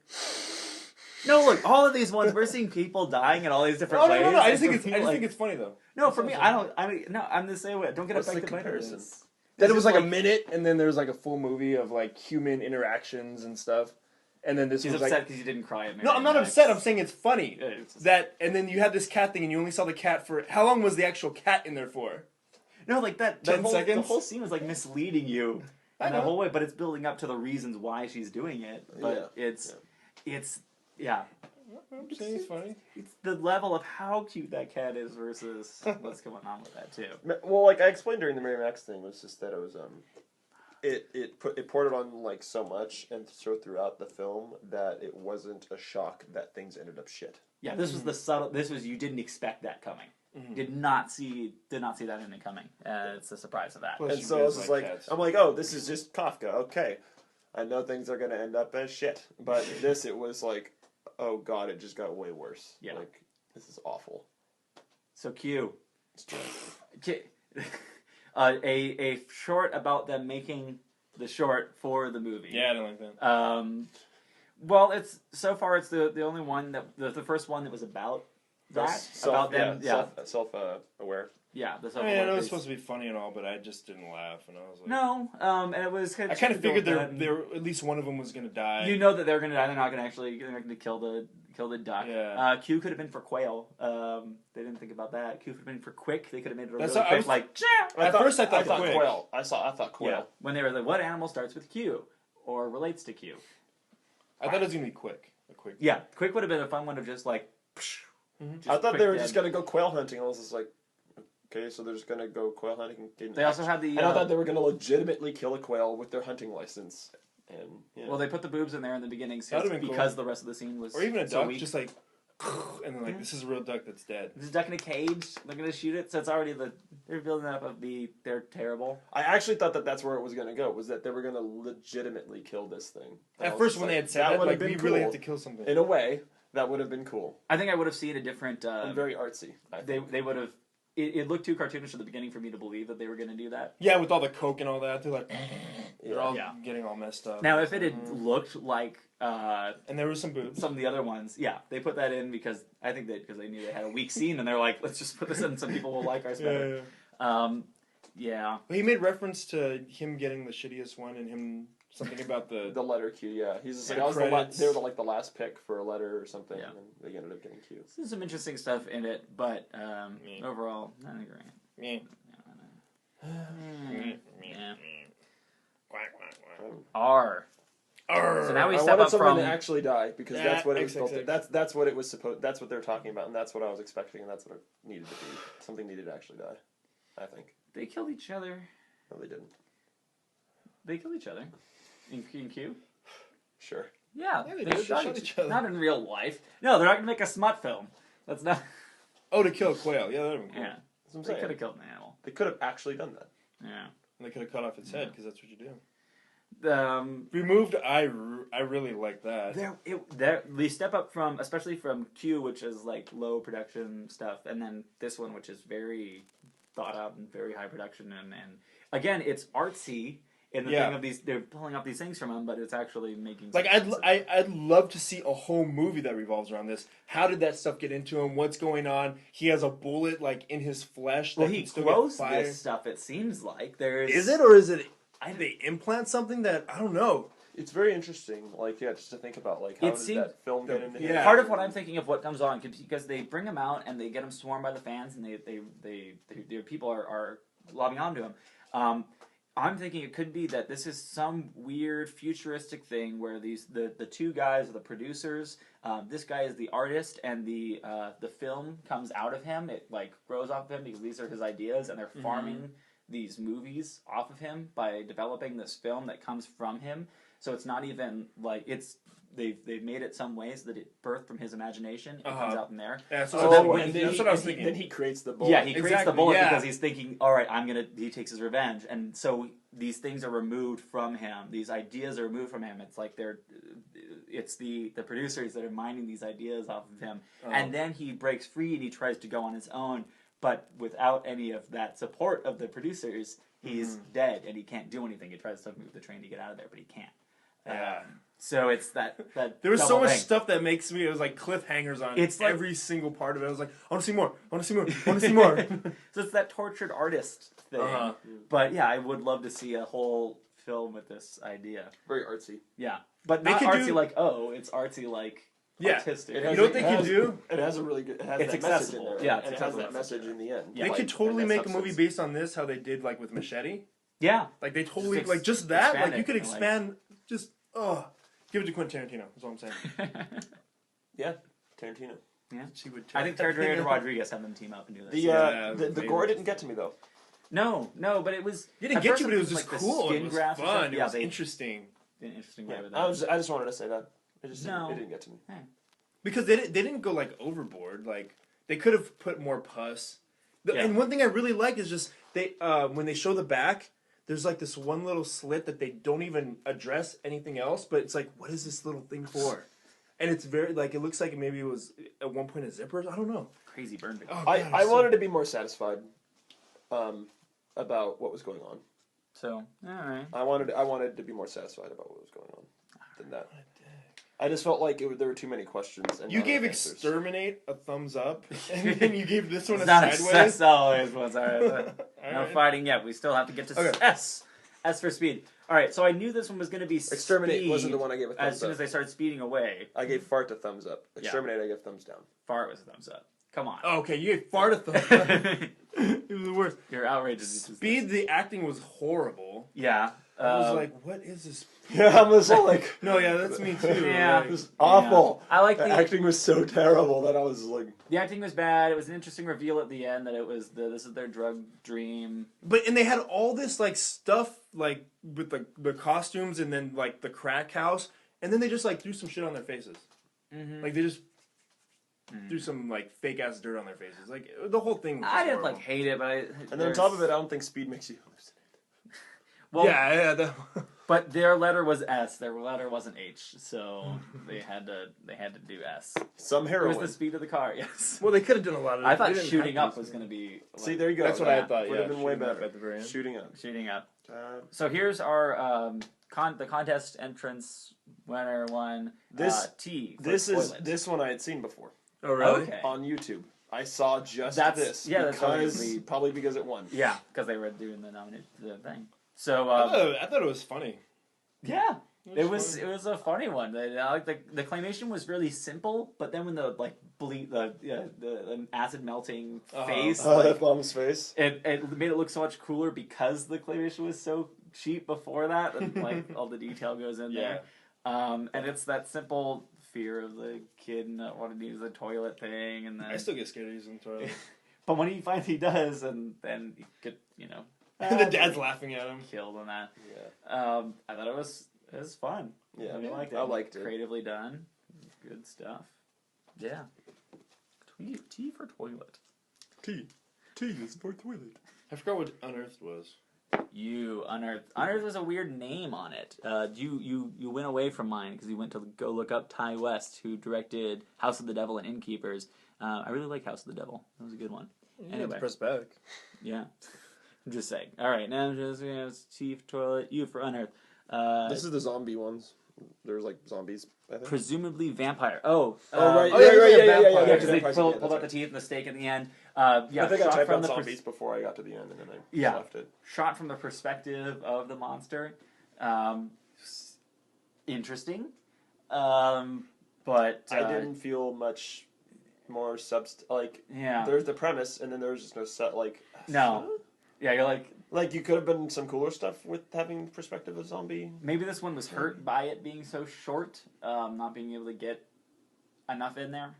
No, look, all of these ones we're seeing people dying in all these different oh ways. no, I and just think for it's me, I just like- think it's funny though. No, for me, I'm the same way. Don't get What's the affected by comparison? this. That it It's was just like a minute, and then there was like a full movie of like human interactions and stuff, and then this He's was upset like, because you didn't cry at Mary no, I'm not Max. upset. I'm saying it's funny Yeah, it's just- that, and then you had this cat thing, and you only saw the cat for how long was the actual cat in there for? No, like that. 10 The seconds? whole scene was like misleading you. I And the know. whole way, but it's building up to the reasons why she's doing it. But it's I'm saying it's funny. it's the level of how cute that cat is versus what's going on with that too. Well, like I explained during the Mary Max thing, was just that it was it poured it on like so much and so throughout the film that it wasn't a shock that things ended up shit. Yeah, this was the subtle. This was you didn't expect that coming. Did not see that ending coming. It's a surprise of that. Plus, And you so I guys was just like like, cats. I'm like, oh, this is just Kafka. Okay, I know things are gonna end up as shit, but this it was like, oh god, it just got way worse. Yeah. Like this is awful. So Q. It's true. A short about them making the short for the movie. Yeah, I don't like that. Well, it's so far it's the only one that the first one that was about that about them. Yeah, self aware. yeah. The I mean, I know it's supposed to be funny and all, but I just didn't laugh, and I was like, no, and it was. I kind of figured there at least one of them was gonna die. You know that they're gonna die. They're not gonna actually. They're not gonna kill the duck. Yeah. Q could have been for quail. They didn't think about that. Q could have been for quick. They could have made it a That's really what I quick, was- like. At first, I thought quick. quail. I thought quail. Yeah. When they were like, what animal starts with Q or relates to Q? I thought it was gonna be quick. A quick. Yeah, quick would have been a fun one of just like. Mhm. I thought quick they were dead. just gonna go quail hunting. I was just like, okay, so they're just gonna go quail hunting. They also had the. And I thought they were gonna legitimately kill a quail with their hunting license. And yeah. Well, they put the boobs in there in the beginning That would've been because the rest of the scene was. Or even a so duck, weak. just like, and then like, this is a real duck that's dead. This is duck in a cage. They're gonna shoot it, so it's already they're building up of they're terrible. I actually thought that's where it was gonna go. Was that they were gonna legitimately kill this thing? And I At was first, just when like, they had said that, would like, have we been really cool. have to kill something. In a way, that would have been cool I think I would have seen a different. and very artsy. They would have. It looked too cartoonish at the beginning for me to believe that they were going to do that. Yeah, with all the coke and all that, they're like, they're all Yeah. getting all messed up. Now, if it had looked like And there was some boobs. some of the other ones, yeah, they put that in because I think because they knew they had a weak scene, and they're like, let's just put this in. Some people will like ours better. Yeah. Well, he made reference to him getting the shittiest one and him something about the. The letter Q, yeah. He's just like, Yeah, I was credits. they were like the last pick for a letter or something, Yeah. and they ended up getting Q. There's some interesting stuff in it, but Yeah. overall, not great. Meh. Yeah. Yeah. Quack, quack, quack. R. Arr. So now we I step wanted up someone from. to actually die because that's what it was built. XXX. That's what it was supposed. That's what they're talking about, and that's what I was expecting, and that's what it needed to be. Something needed to actually die. I think. They killed each other. No, they didn't. They killed each other. In Q? Sure. Yeah, Yeah, they they did. They shot shot each each other. Not in real life. No, they're not gonna make a smut film. That's not. Oh, to kill a quail. Yeah, that would have been cool. Yeah, That's what I'm they saying. could have killed an animal. They could have actually done that. Yeah. And they could have cut off its head because that's what you do. Removed. I really like that. We step up from, especially from Q, which is like low production stuff, and then this one, which is very thought out and very high production, and again, it's artsy in the Yeah. thing of these. They're pulling up these things from them, but it's actually making Like sense. I'd love to see a whole movie that revolves around this. How did that stuff get into him? What's going on? He has a bullet like in his flesh. Well, that he can still grows get fire. this stuff. It seems like there's. Is it or is it? They implant something that I don't know. It's very interesting. Like, yeah, just to think about like how It did seemed- that film get into him? Yeah. Part of what I'm thinking of what comes on because they bring him out and they get him swarmed by the fans and their people are lobbing onto him. I'm thinking it could be that this is some weird futuristic thing where the two guys are the producers. This guy is the artist, and the film comes out of him. It like grows off of him because these are his ideas, and they're farming these movies off of him by developing this film that comes from him. So it's not even like they've made it some ways that it birthed from his imagination and comes out from there. Yeah, so So that's, then what, when that's what I was thinking. Then he creates the bullet. Yeah, he creates the Exactly, bullet yeah. because he's thinking, all right, he takes his revenge. And so these things are removed from him. These ideas are removed from him. It's like it's the producers that are mining these ideas off of him. And then he breaks free and he tries to go on his own. But without any of that support of the producers, he's dead and he can't do anything. He tries to move the train to get out of there, but he can't. Yeah. So it's that There was so double much thing. stuff that makes me. It was like cliffhangers on It's like- every single part of it. I was like, I want to see more. I want to see more. I want to see more. So it's that tortured artist thing. Uh-huh. But yeah, I would love to see a whole film with this idea. Very artsy. Yeah, but They not could artsy do- like it's artsy like Yeah. artistic. It You has know a- what they it can has- do? It has a really good. It has It's that message in accessible. there. Yeah, it's and it has accessible. that message in the end. Yeah. They Like, could totally and that make a movie substance. based on this, how they did like with Machete. Yeah, Like they totally Just like just that. expand Like you it could and, like- expand. Just give it to Quentin Tarantino. That's all I'm saying. Yeah, Tarantino. She would. I think Tarantino and Rodriguez have them team up and do this. The Yeah, the maybe. gore didn't get to me though. No, but it was. It didn't at get first you, but it was I'm just like the cool. Skin It was grafts and fun. stuff. It Yeah, was they interesting did an interesting way Yeah, with I that. just wanted to say that. It just No. it didn't get to me. because they didn't go like overboard. Like they could have put more pus. Yeah. And one thing I really like is just they when they show the back. There's like this one little slit that they don't even address anything else, but it's like, what is this little thing for? And it's very like it looks like maybe it was at one point a zipper. I don't know. Crazy burn victim. Oh, I God, it's so- wanted to be more satisfied about what was going on. So all right. I wanted to be more satisfied about what was going on than that. I just felt like there were too many questions. And You not gave enough answers. Exterminate a thumbs up, and then you gave this one It's a not sideways. always what's alright. No Alright. fighting yet. We still have to get to Okay. S. S for speed. All right, so I knew this one was going to be Exterminate speed wasn't the one I gave a thumbs as soon up. as they started speeding away. I gave Fart a thumbs up. Exterminate, I gave thumbs down. Fart was a thumbs up. Come on. Oh, okay, you gave Fart a thumbs up. It was the worst. You're outrageous. Speed, the acting was horrible. Yeah. I was like, what is this? Yeah, I was all like, No, yeah, that's me too. Yeah. Like, it was awful. I like The the acting was so terrible that I was like, the acting was bad. It was an interesting reveal at the end that it was this is their drug dream. and they had all this like stuff like with the costumes and then like the crack house, and then they just like threw some shit on their faces. Mm-hmm. Like they just threw some like fake ass dirt on their faces. Like the whole thing. Was I didn't horrible. like hate it, but and then on top of it, I don't think speed makes you hallucinate. well, yeah. but their letter was S. Their letter wasn't H, so they had to do S. Some It was heroin. the speed of the car. Yes. Well, they could have done a lot of. I thought they didn't shooting have up to was do going to be. Like, See, there you go. That's what Yeah. I thought. Would Yeah, have been way shooting up better. at the very end. Shooting up. shooting up. So here's our the contest entrance winner one. This- T. For toilet. This one I had seen before Oh really? Okay. on YouTube. I saw just That's- this. yeah, that's because obviously- probably because it won. Yeah, because they were doing the thing. So I thought it was funny. yeah, it was funny. a funny one. I like the claymation was really simple, but then when the like the acid melting face, Oh, like, that bomb's face. it made it look so much cooler because the claymation was so cheap before that, and like all the detail goes in there. And it's that simple fear of the kid not wanting to use the toilet thing, and then I still get scared of using the toilet. but when he finally does, and then he get And the dad's laughing at him. killed on that. Yeah. I thought it was fun. Yeah. I really liked it. I liked it. Creatively done. Good stuff. Yeah. T for toilet. T. T is for toilet. I forgot what Unearthed was. You Unearthed. Unearthed was a weird name on it. You went away from mine because you went to go look up Ty West, who directed House of the Devil and Innkeepers. I really like House of the Devil. That was a good one. Anyway. Press back. Yeah. I'm just saying. All right, now it's T for toilet. U for Unearthed. This is the zombie ones. There's like zombies, I think. Presumably vampire. Oh. Right. oh, yeah, right. yeah, Yeah, vampire. Yeah, because they Vampires, pulled that's out the right. teeth and the stake at the end. I think I shot typed from out the zombies before I got to the end, and then I Yeah. left it. shot from the perspective of the monster. Interesting, but I didn't feel much more like. Yeah. There's the premise, and then there's just no set like. No. Yeah, you're like Like you could have been some cooler stuff with having perspective of zombie. maybe this one was hurt by it being so short, not being able to get enough in there.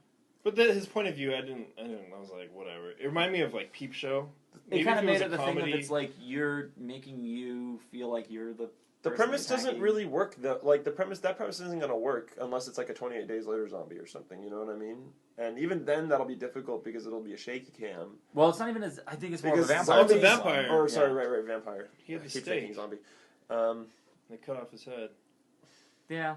But his point of view, I didn't. I was like, whatever. It reminded me of like Peep Show. It kind of if was made a it the thing of comedy- it's like you're making you feel like you're the. The person premise doesn't attacking. really work. That premise isn't gonna work unless it's like a 28 Days Later zombie or something. You know what I mean? And even then, that'll be difficult because it'll be a shaky cam. Well, it's not even as. I think it's more of a Because vampire. It's a vampire. Or Yeah. sorry, right, vampire. He had I the keep stake. thinking zombie. They cut off his head. Yeah.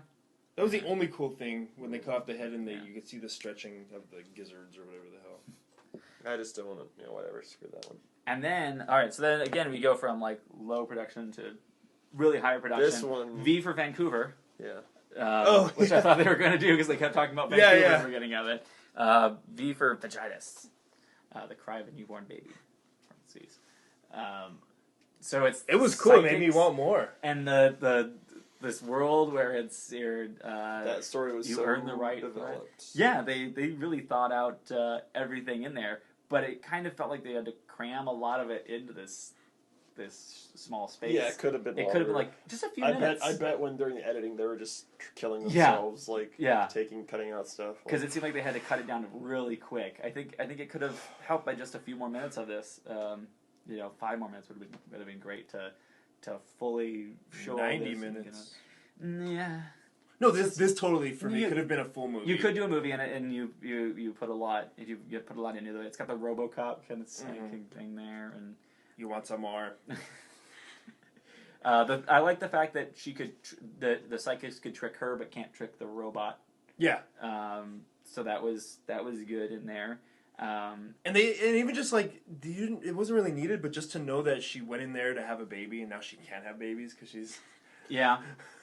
That was the only cool thing when they cut off the head and you could see the stretching of the gizzards or whatever the hell. I just don't want to, whatever. Screw that one. And then, all right, so then again, we go from like low production to really high production. This one- V for Vancouver, Yeah. which I thought they were going to do because they kept talking about Yeah, Vancouver yeah. and we're getting out of it. V for vaginas, the cry of a newborn baby. Parentheses. So It was cool. It made me psychics want more. And the this world where it's your That story was you so earn the right for it. developed. Yeah, they really thought out everything in there, but it kind of felt like they had to cram a lot of it into this small space. Yeah, it could have been. It could have been longer. like just a few I minutes. bet when during the editing they were just killing Yeah. themselves, like Yeah. cutting out stuff. Because it seemed like they had to cut it down really quick. I think it could have helped by just a few more minutes of this. 5 more minutes would have been great to fully show all 90 this and, minutes. yeah. No, this totally for me You- could have been a full movie. You could do a movie in it, and you put a lot. If you put a lot into it, it's got the RoboCop kind of psychic thing there, and You want some more? I like the fact that she could the psychics could trick her, but can't trick the robot. Yeah. So that was good in there. And even just like it wasn't really needed, but just to know that she went in there to have a baby and now she can't have babies because she's Yeah,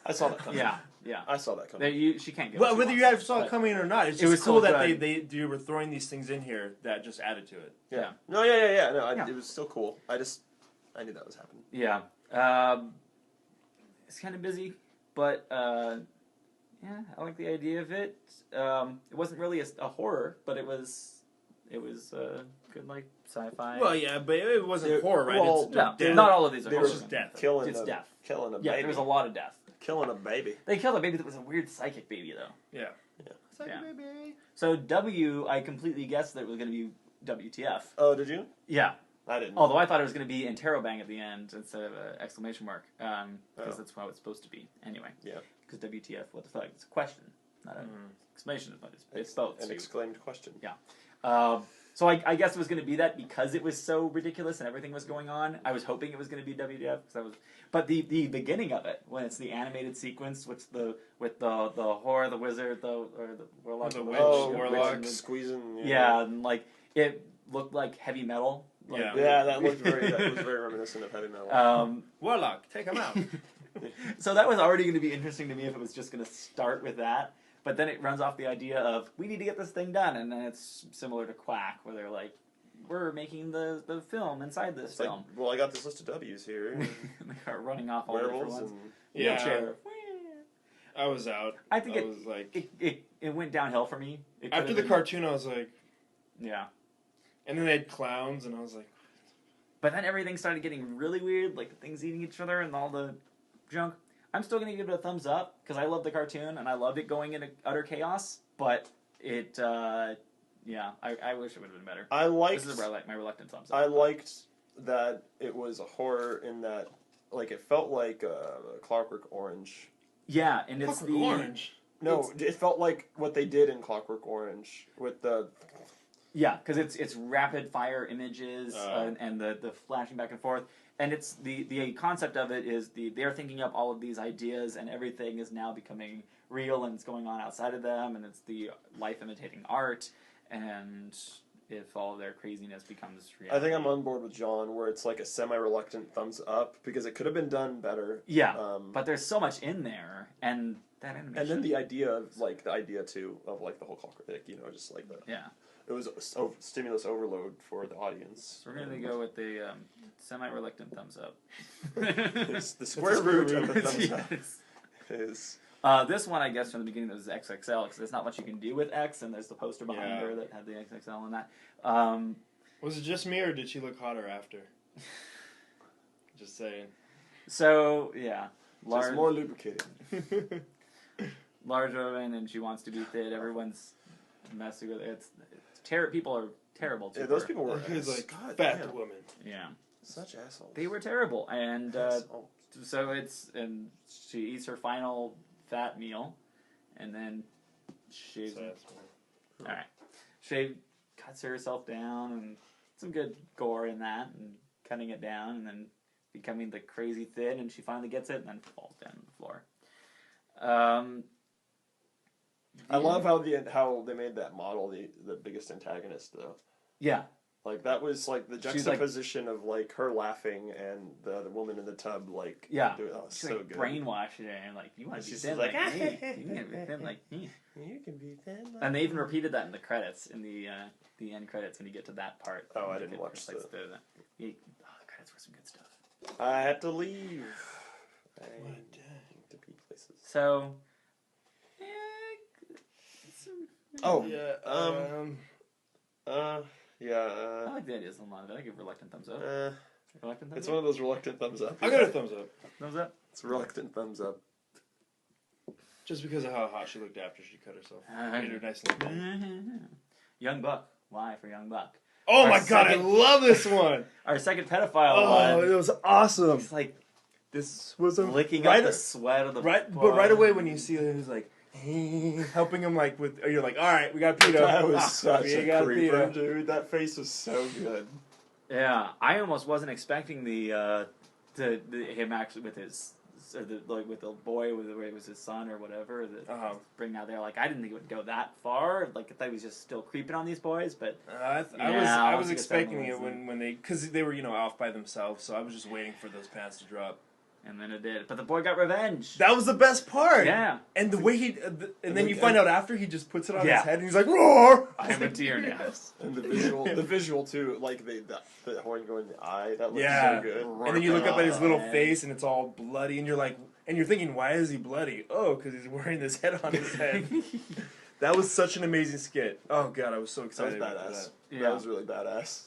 I saw that coming. yeah. I saw that coming. She can't get. Well, what she whether you wants, saw it but- coming or not, it's It just was cool still that good. they were throwing these things in here that just added to it. Yeah. Yeah. No, yeah. No, Yeah. it was still cool. I knew that was happening. Yeah. It's kind of busy, but yeah, I like the idea of it. It wasn't really a horror, but it was good, like sci-fi. Well, yeah, but it wasn't horror, right? well, It's no, death. not all of these are they horror. were just death. Killing It's death. Killing a Yeah, baby. there was a lot of death. Killing a baby. They killed a baby that was a weird psychic baby, though. Yeah. Yeah. So W, I completely guessed that it was going to be WTF. Oh, did you? Yeah. I didn't. Although I thought it was going to be interrobang at the end instead of an exclamation mark, because that's how it's supposed to be. Anyway. Yeah. Because WTF, what the fuck? It's a question, not an exclamation. It's both. An so- exclaimed question. Yeah. So I guess it was going to be that because it was so ridiculous and everything was going on. I was hoping it was going to be WTF but the beginning of it when it's the animated sequence with the whore, the wizard, or the warlock, The witch, Oh, warlock. warlock squeezing. yeah, and like it looked like heavy metal. Like, Yeah. Yeah, that was very reminiscent of heavy metal. Warlock, take him out. So that was already going to be interesting to me if it was just going to start with that. But then it runs off the idea of, we need to get this thing done. And then it's similar to Quack, where they're like, we're making the film inside this It's like, film. well, I got this list of W's here. And they are running off all the different Werewolves ones. and Yeah. Wheelchair. I was out. I think it was like it went downhill for me. It after could've the been- cartoon, I was like, Yeah. and then they had clowns, and I was like, But then everything started getting really weird, like the things eating each other and all the junk. I'm still going to give it a thumbs up, because I love the cartoon, and I loved it going into utter chaos, but it, yeah, I wish it would have been better. I liked. This is my reluctant thumbs up. I liked that it was a horror in that, like, it felt like Clockwork Orange. Yeah, and it's Clockwork Orange. No, it felt like what they did in Clockwork Orange with the. Yeah, because it's rapid fire images and the flashing back and forth, and it's the concept of it is they're thinking up all of these ideas, and everything is now becoming real, and it's going on outside of them, and it's the life imitating art, and if all of their craziness becomes reality. I think I'm on board with John, where it's like a semi-reluctant thumbs up because it could have been done better. Yeah, but there's so much in there, and that animation. and then the idea too of like the whole Clockwork, like, you know, just like the. Yeah. It was stimulus overload for the audience. So we're gonna go with the semi-reluctant thumbs up. It's the square root of the thumbs up Yes. is. This one, I guess, from the beginning, was XXL, because there's not much you can do with X, and there's the poster behind Yeah. her that had the XXL in that. Was it just me, or did she look hotter after? Just saying. So, yeah. Just more lubricated. Large woman, and she wants to be fit. Everyone's messing with it. It's people are terrible to Yeah, those her. people were It was like God fat damn. woman. Yeah. Such assholes. They were terrible, and Assholes. so and she eats her final fat meal, and then shaves. So All right, she cuts herself down, and some good gore in that, and cutting it down, and then becoming the crazy thin, and she finally gets it, and then falls down on the floor. I love how they made that model the biggest antagonist though. Yeah, Like that was like the She's like- juxtaposition of like her laughing and the woman in the tub like yeah. doing, oh, She's so like good. brainwashing her, and like, you want to be She's thin like, like me? You can be thin like me. You can be thin. Like And they even repeated that in the credits, in the end credits when you get to that part. Oh, I It didn't watch reflects the- the credits were some good stuff. I had to leave. I What? need to be places. So, yeah, Oh, Yeah. yeah. I like the ideas on a lot of it. I give reluctant thumbs up. Reluctant thumbs It's up. one of those reluctant thumbs up. I got a thumbs up. Thumbs up. It's a reluctant thumbs up. Just because of how hot she looked after she cut herself. Made her nice and thin. Young Buck. Why for Young Buck? Oh Our my god, I second- love this one! Our second pedophile Oh, one. it was awesome. He's like This was a licking right, up the sweat of the right, boy. but right away when you see it, he's like helping him like with. You're like, all right, we got Peter. That was such We a got creeper, Peter. dude. That face was so good. Yeah, I almost wasn't expecting the him actually with his or with the boy with it was his son or whatever that bring out there. Like, I didn't think it would go that far. Like, I thought he was just still creeping on these boys, but I Yeah, was I guess expecting that it was when they because they were off by themselves, so I was just waiting for those pants to drop. And then it did. But the boy got revenge. That was the best part. Yeah. And the way he, and then you find out after he just puts it on Yeah. his head and he's like, roar! I am a deer now. And the visual too, like the horn going in the eye, that looks Yeah. so good. And then you look up at his little man. face and it's all bloody and you're like, and you're thinking, why is he bloody? Oh, because he's wearing this head on his head. That was such an amazing skit. Oh god, I was so That was excited about badass. that. Yeah. That was really badass.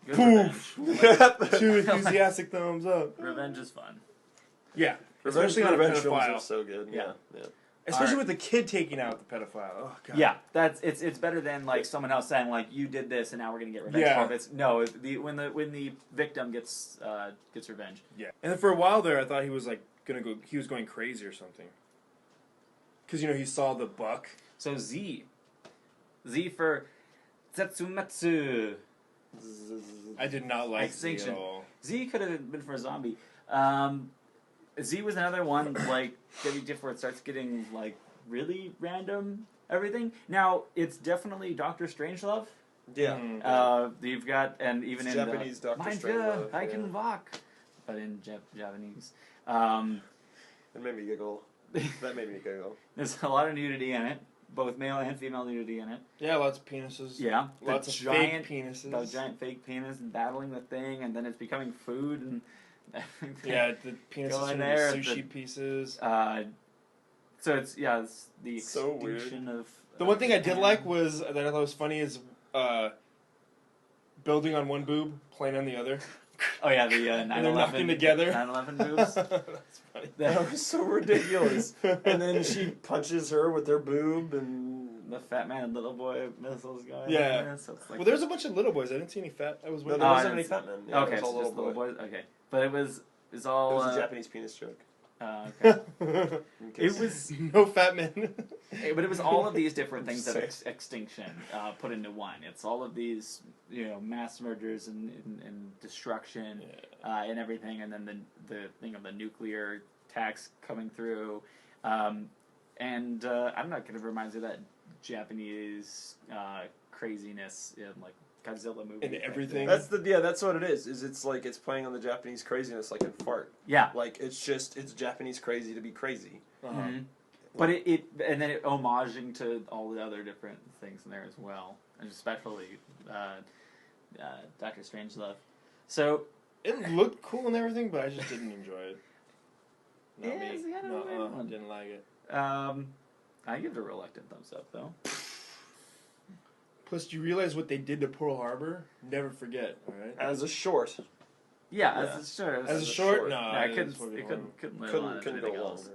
Good Poof. revenge. Two enthusiastic thumbs up. Revenge is fun. Yeah. Especially on a Revenge films pedophile. are so good. Yeah. Yeah. Especially Alright. with the kid taking out the pedophile. Oh god. Yeah, it's better than like someone else saying like you did this and now we're gonna get revenge Yeah. for it. It's no, when the victim gets revenge. Yeah. And then for a while there, I thought he was like he was going crazy or something. Because he saw the buck. So Z for Zetsumatsu. I did not like Z at Extinction. all. Z could have been for a zombie. Z was another one like WTF where it starts getting like really random everything. Now it's definitely Doctor Strangelove. Yeah. Mm. You've got and even It's in Japanese Dr. Mein Strangelove, Gott, I yeah. can walk, but in Japanese. It made me giggle. That made me giggle. There's a lot of nudity in it, both male and female nudity in it. Yeah, lots of penises. Yeah, Lots of giant, fake penises. the giant fake penis battling the thing, and then it's becoming food and everything. Yeah, the penises Go in turn there, into sushi the- pieces. So it's the So weird. extinction of. The one thing I did like was that I thought was funny is building on one boob, playing on the other. Oh yeah, the And they're knocking together. 9/11 boobs. That's funny. That was so ridiculous. And then she punches her with her boob, and The fat man and little boy missiles going. Yeah. So it's like, Well, there's a bunch of little boys. I didn't see any fat. I was no, waiting. there Oh, wasn't I any didn't fat men. Yeah, okay, it was all so just little little boy. boys. Okay, but it's It all. was a Japanese penis joke. Okay. In case- It was, No fat men. but it was all of these different things of Just extinction put into one. It's all of these, mass murders and destruction and everything, and then the thing of the nuclear tax coming through, and I don't know. It kind of reminds me of that Japanese craziness in like Godzilla movie And everything. That's what it is. It's like it's playing on the Japanese craziness, like in Fart. Yeah. Like it's Japanese crazy to be crazy. Uh-huh. Mhm. But it and then it homaging to all the other different things in there as well, and especially Doctor Strangelove. So It looked cool and everything, but I just didn't enjoy it. Not Yeah, me. it's kind of a weird one. Didn't like it. I give it a reluctant thumbs up though. Plus, do you realize what they did to Pearl Harbor? Never forget. All right. As a short, Yeah, Yeah. sure. As a a short, short. no, I it couldn't. was It couldn't live on couldn't anything go else.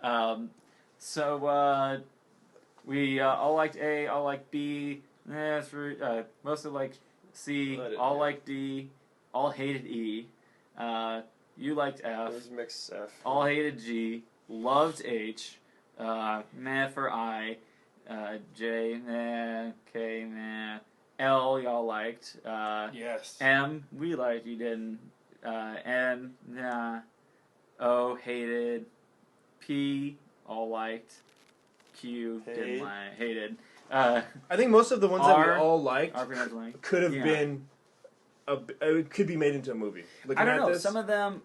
longer. So we all liked A, all liked B. Mostly liked C, I didn't all like liked D, all hated E. You liked It F, was mix F. all hated G, loved H, meh for I, J, meh, K, meh, L, y'all liked. Yes. M, we liked, you didn't. N, nah. O, hated. P, all liked. Q, didn't Hate. like, hated. I think most of the ones that R- we all liked R for not like. could have Yeah. been. It could be made into a movie. Looking I don't at know. this, Some of them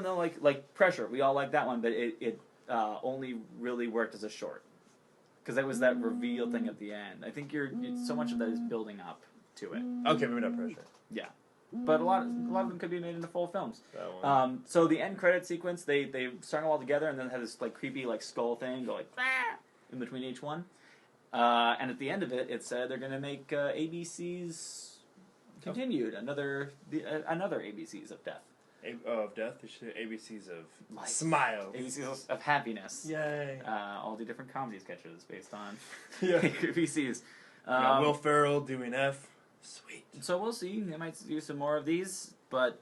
don't like Pressure. We all like that one, but it only really worked as a short because that was that reveal thing at the end. I think so much of that is building up to it. Okay, maybe not Pressure. Yeah, but a lot of them could be made into full films. That one. So the end credit sequence, they strung them all together and then had this like creepy like skull thing go like "Ah!" in between each one. And at the end of it, it said they're gonna make ABC's continued another ABCs of death, Of death. They should say ABCs of Life. smile. ABCs of happiness. Yay. All the different comedy sketches based on Yeah. ABCs. You got Will Ferrell doing F. Sweet. So we'll see. They might do some more of these, but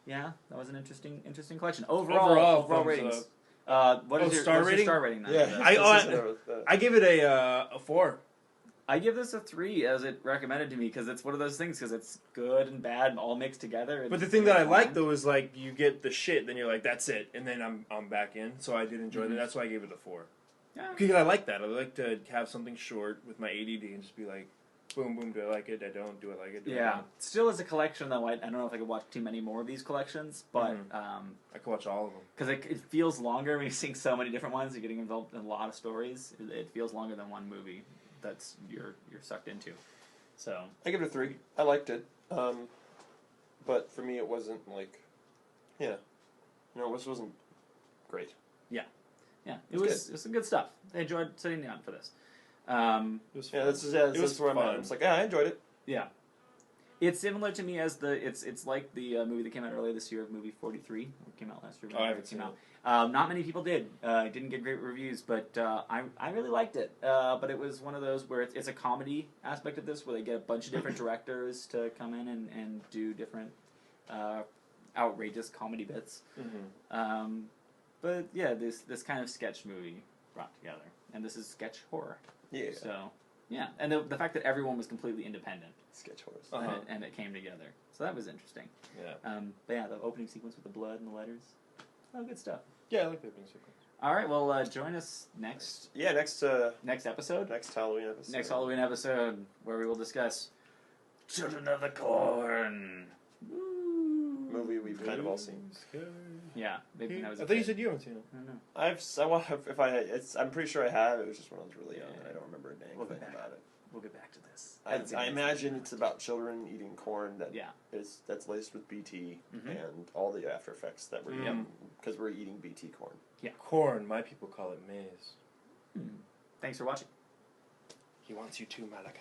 yeah, that was an interesting collection. Overall thumbs ratings. What is your star what's your rating? star rating? Then? Yeah. I give it a 4. I give this a 3 as it recommended to me because it's one of those things because it's good and bad and all mixed together. But the thing that I like though is like you get the shit, then you're like that's it, and then I'm back in. So I did enjoy Mhm. that. That's why I gave it a 4. Yeah. Because I like that. I like to have something short with my ADD and just be like, boom, boom, do I like it? I don't. Do I like it? Do I Yeah, don't? still as a collection though. I don't know if I could watch too many more of these collections, but I can watch all of them. because it feels longer when you're seeing so many different ones. You're getting involved in a lot of stories. It feels longer than one movie that's you're sucked into. So I give it a 3. I liked it, but for me it wasn't like, yeah, no, this wasn't great. yeah, It it was was some good stuff. I enjoyed sitting down for this. It was fun. Yeah, that's It was where I'm at. fun. It's like, yeah, I enjoyed it. Yeah, it's similar to me as it's like the movie that came out earlier this year, movie 43. It came out last year. Oh, I haven't It came seen out. Not many people did. It didn't get great reviews, but I really liked it. But it was one of those where it's a comedy aspect of this, where they get a bunch of different directors to come in and do different outrageous comedy bits. Mm-hmm. But yeah, this kind of sketch movie brought together, and this is sketch horror. Yeah. So yeah, and the fact that everyone was completely independent Sketch horse. Uh-huh. and it came together, so that was interesting. Yeah. But yeah, the opening sequence with the blood and the letters, oh, good stuff. Yeah, I like the opening sequence. All right, well, join us next Yeah, next episode, Halloween episode. next Halloween episode, where we will discuss Children of the Corn. Woo. movie we've kind of all seen. Yeah, maybe when I was. I a thought you kid. said you haven't seen it. I don't know. I'm pretty sure I have. It was just when I was really young, Yeah. and I don't remember a dang We'll thing get back. about it. We'll get back to this. haven't seen I it. imagine it's about children eating corn Yeah. that's laced with BT Mhm. and all the after effects that we're Mm. eating because we're eating BT corn. Corn, my people call it maize. Thanks for watching. He wants you to, Malachi.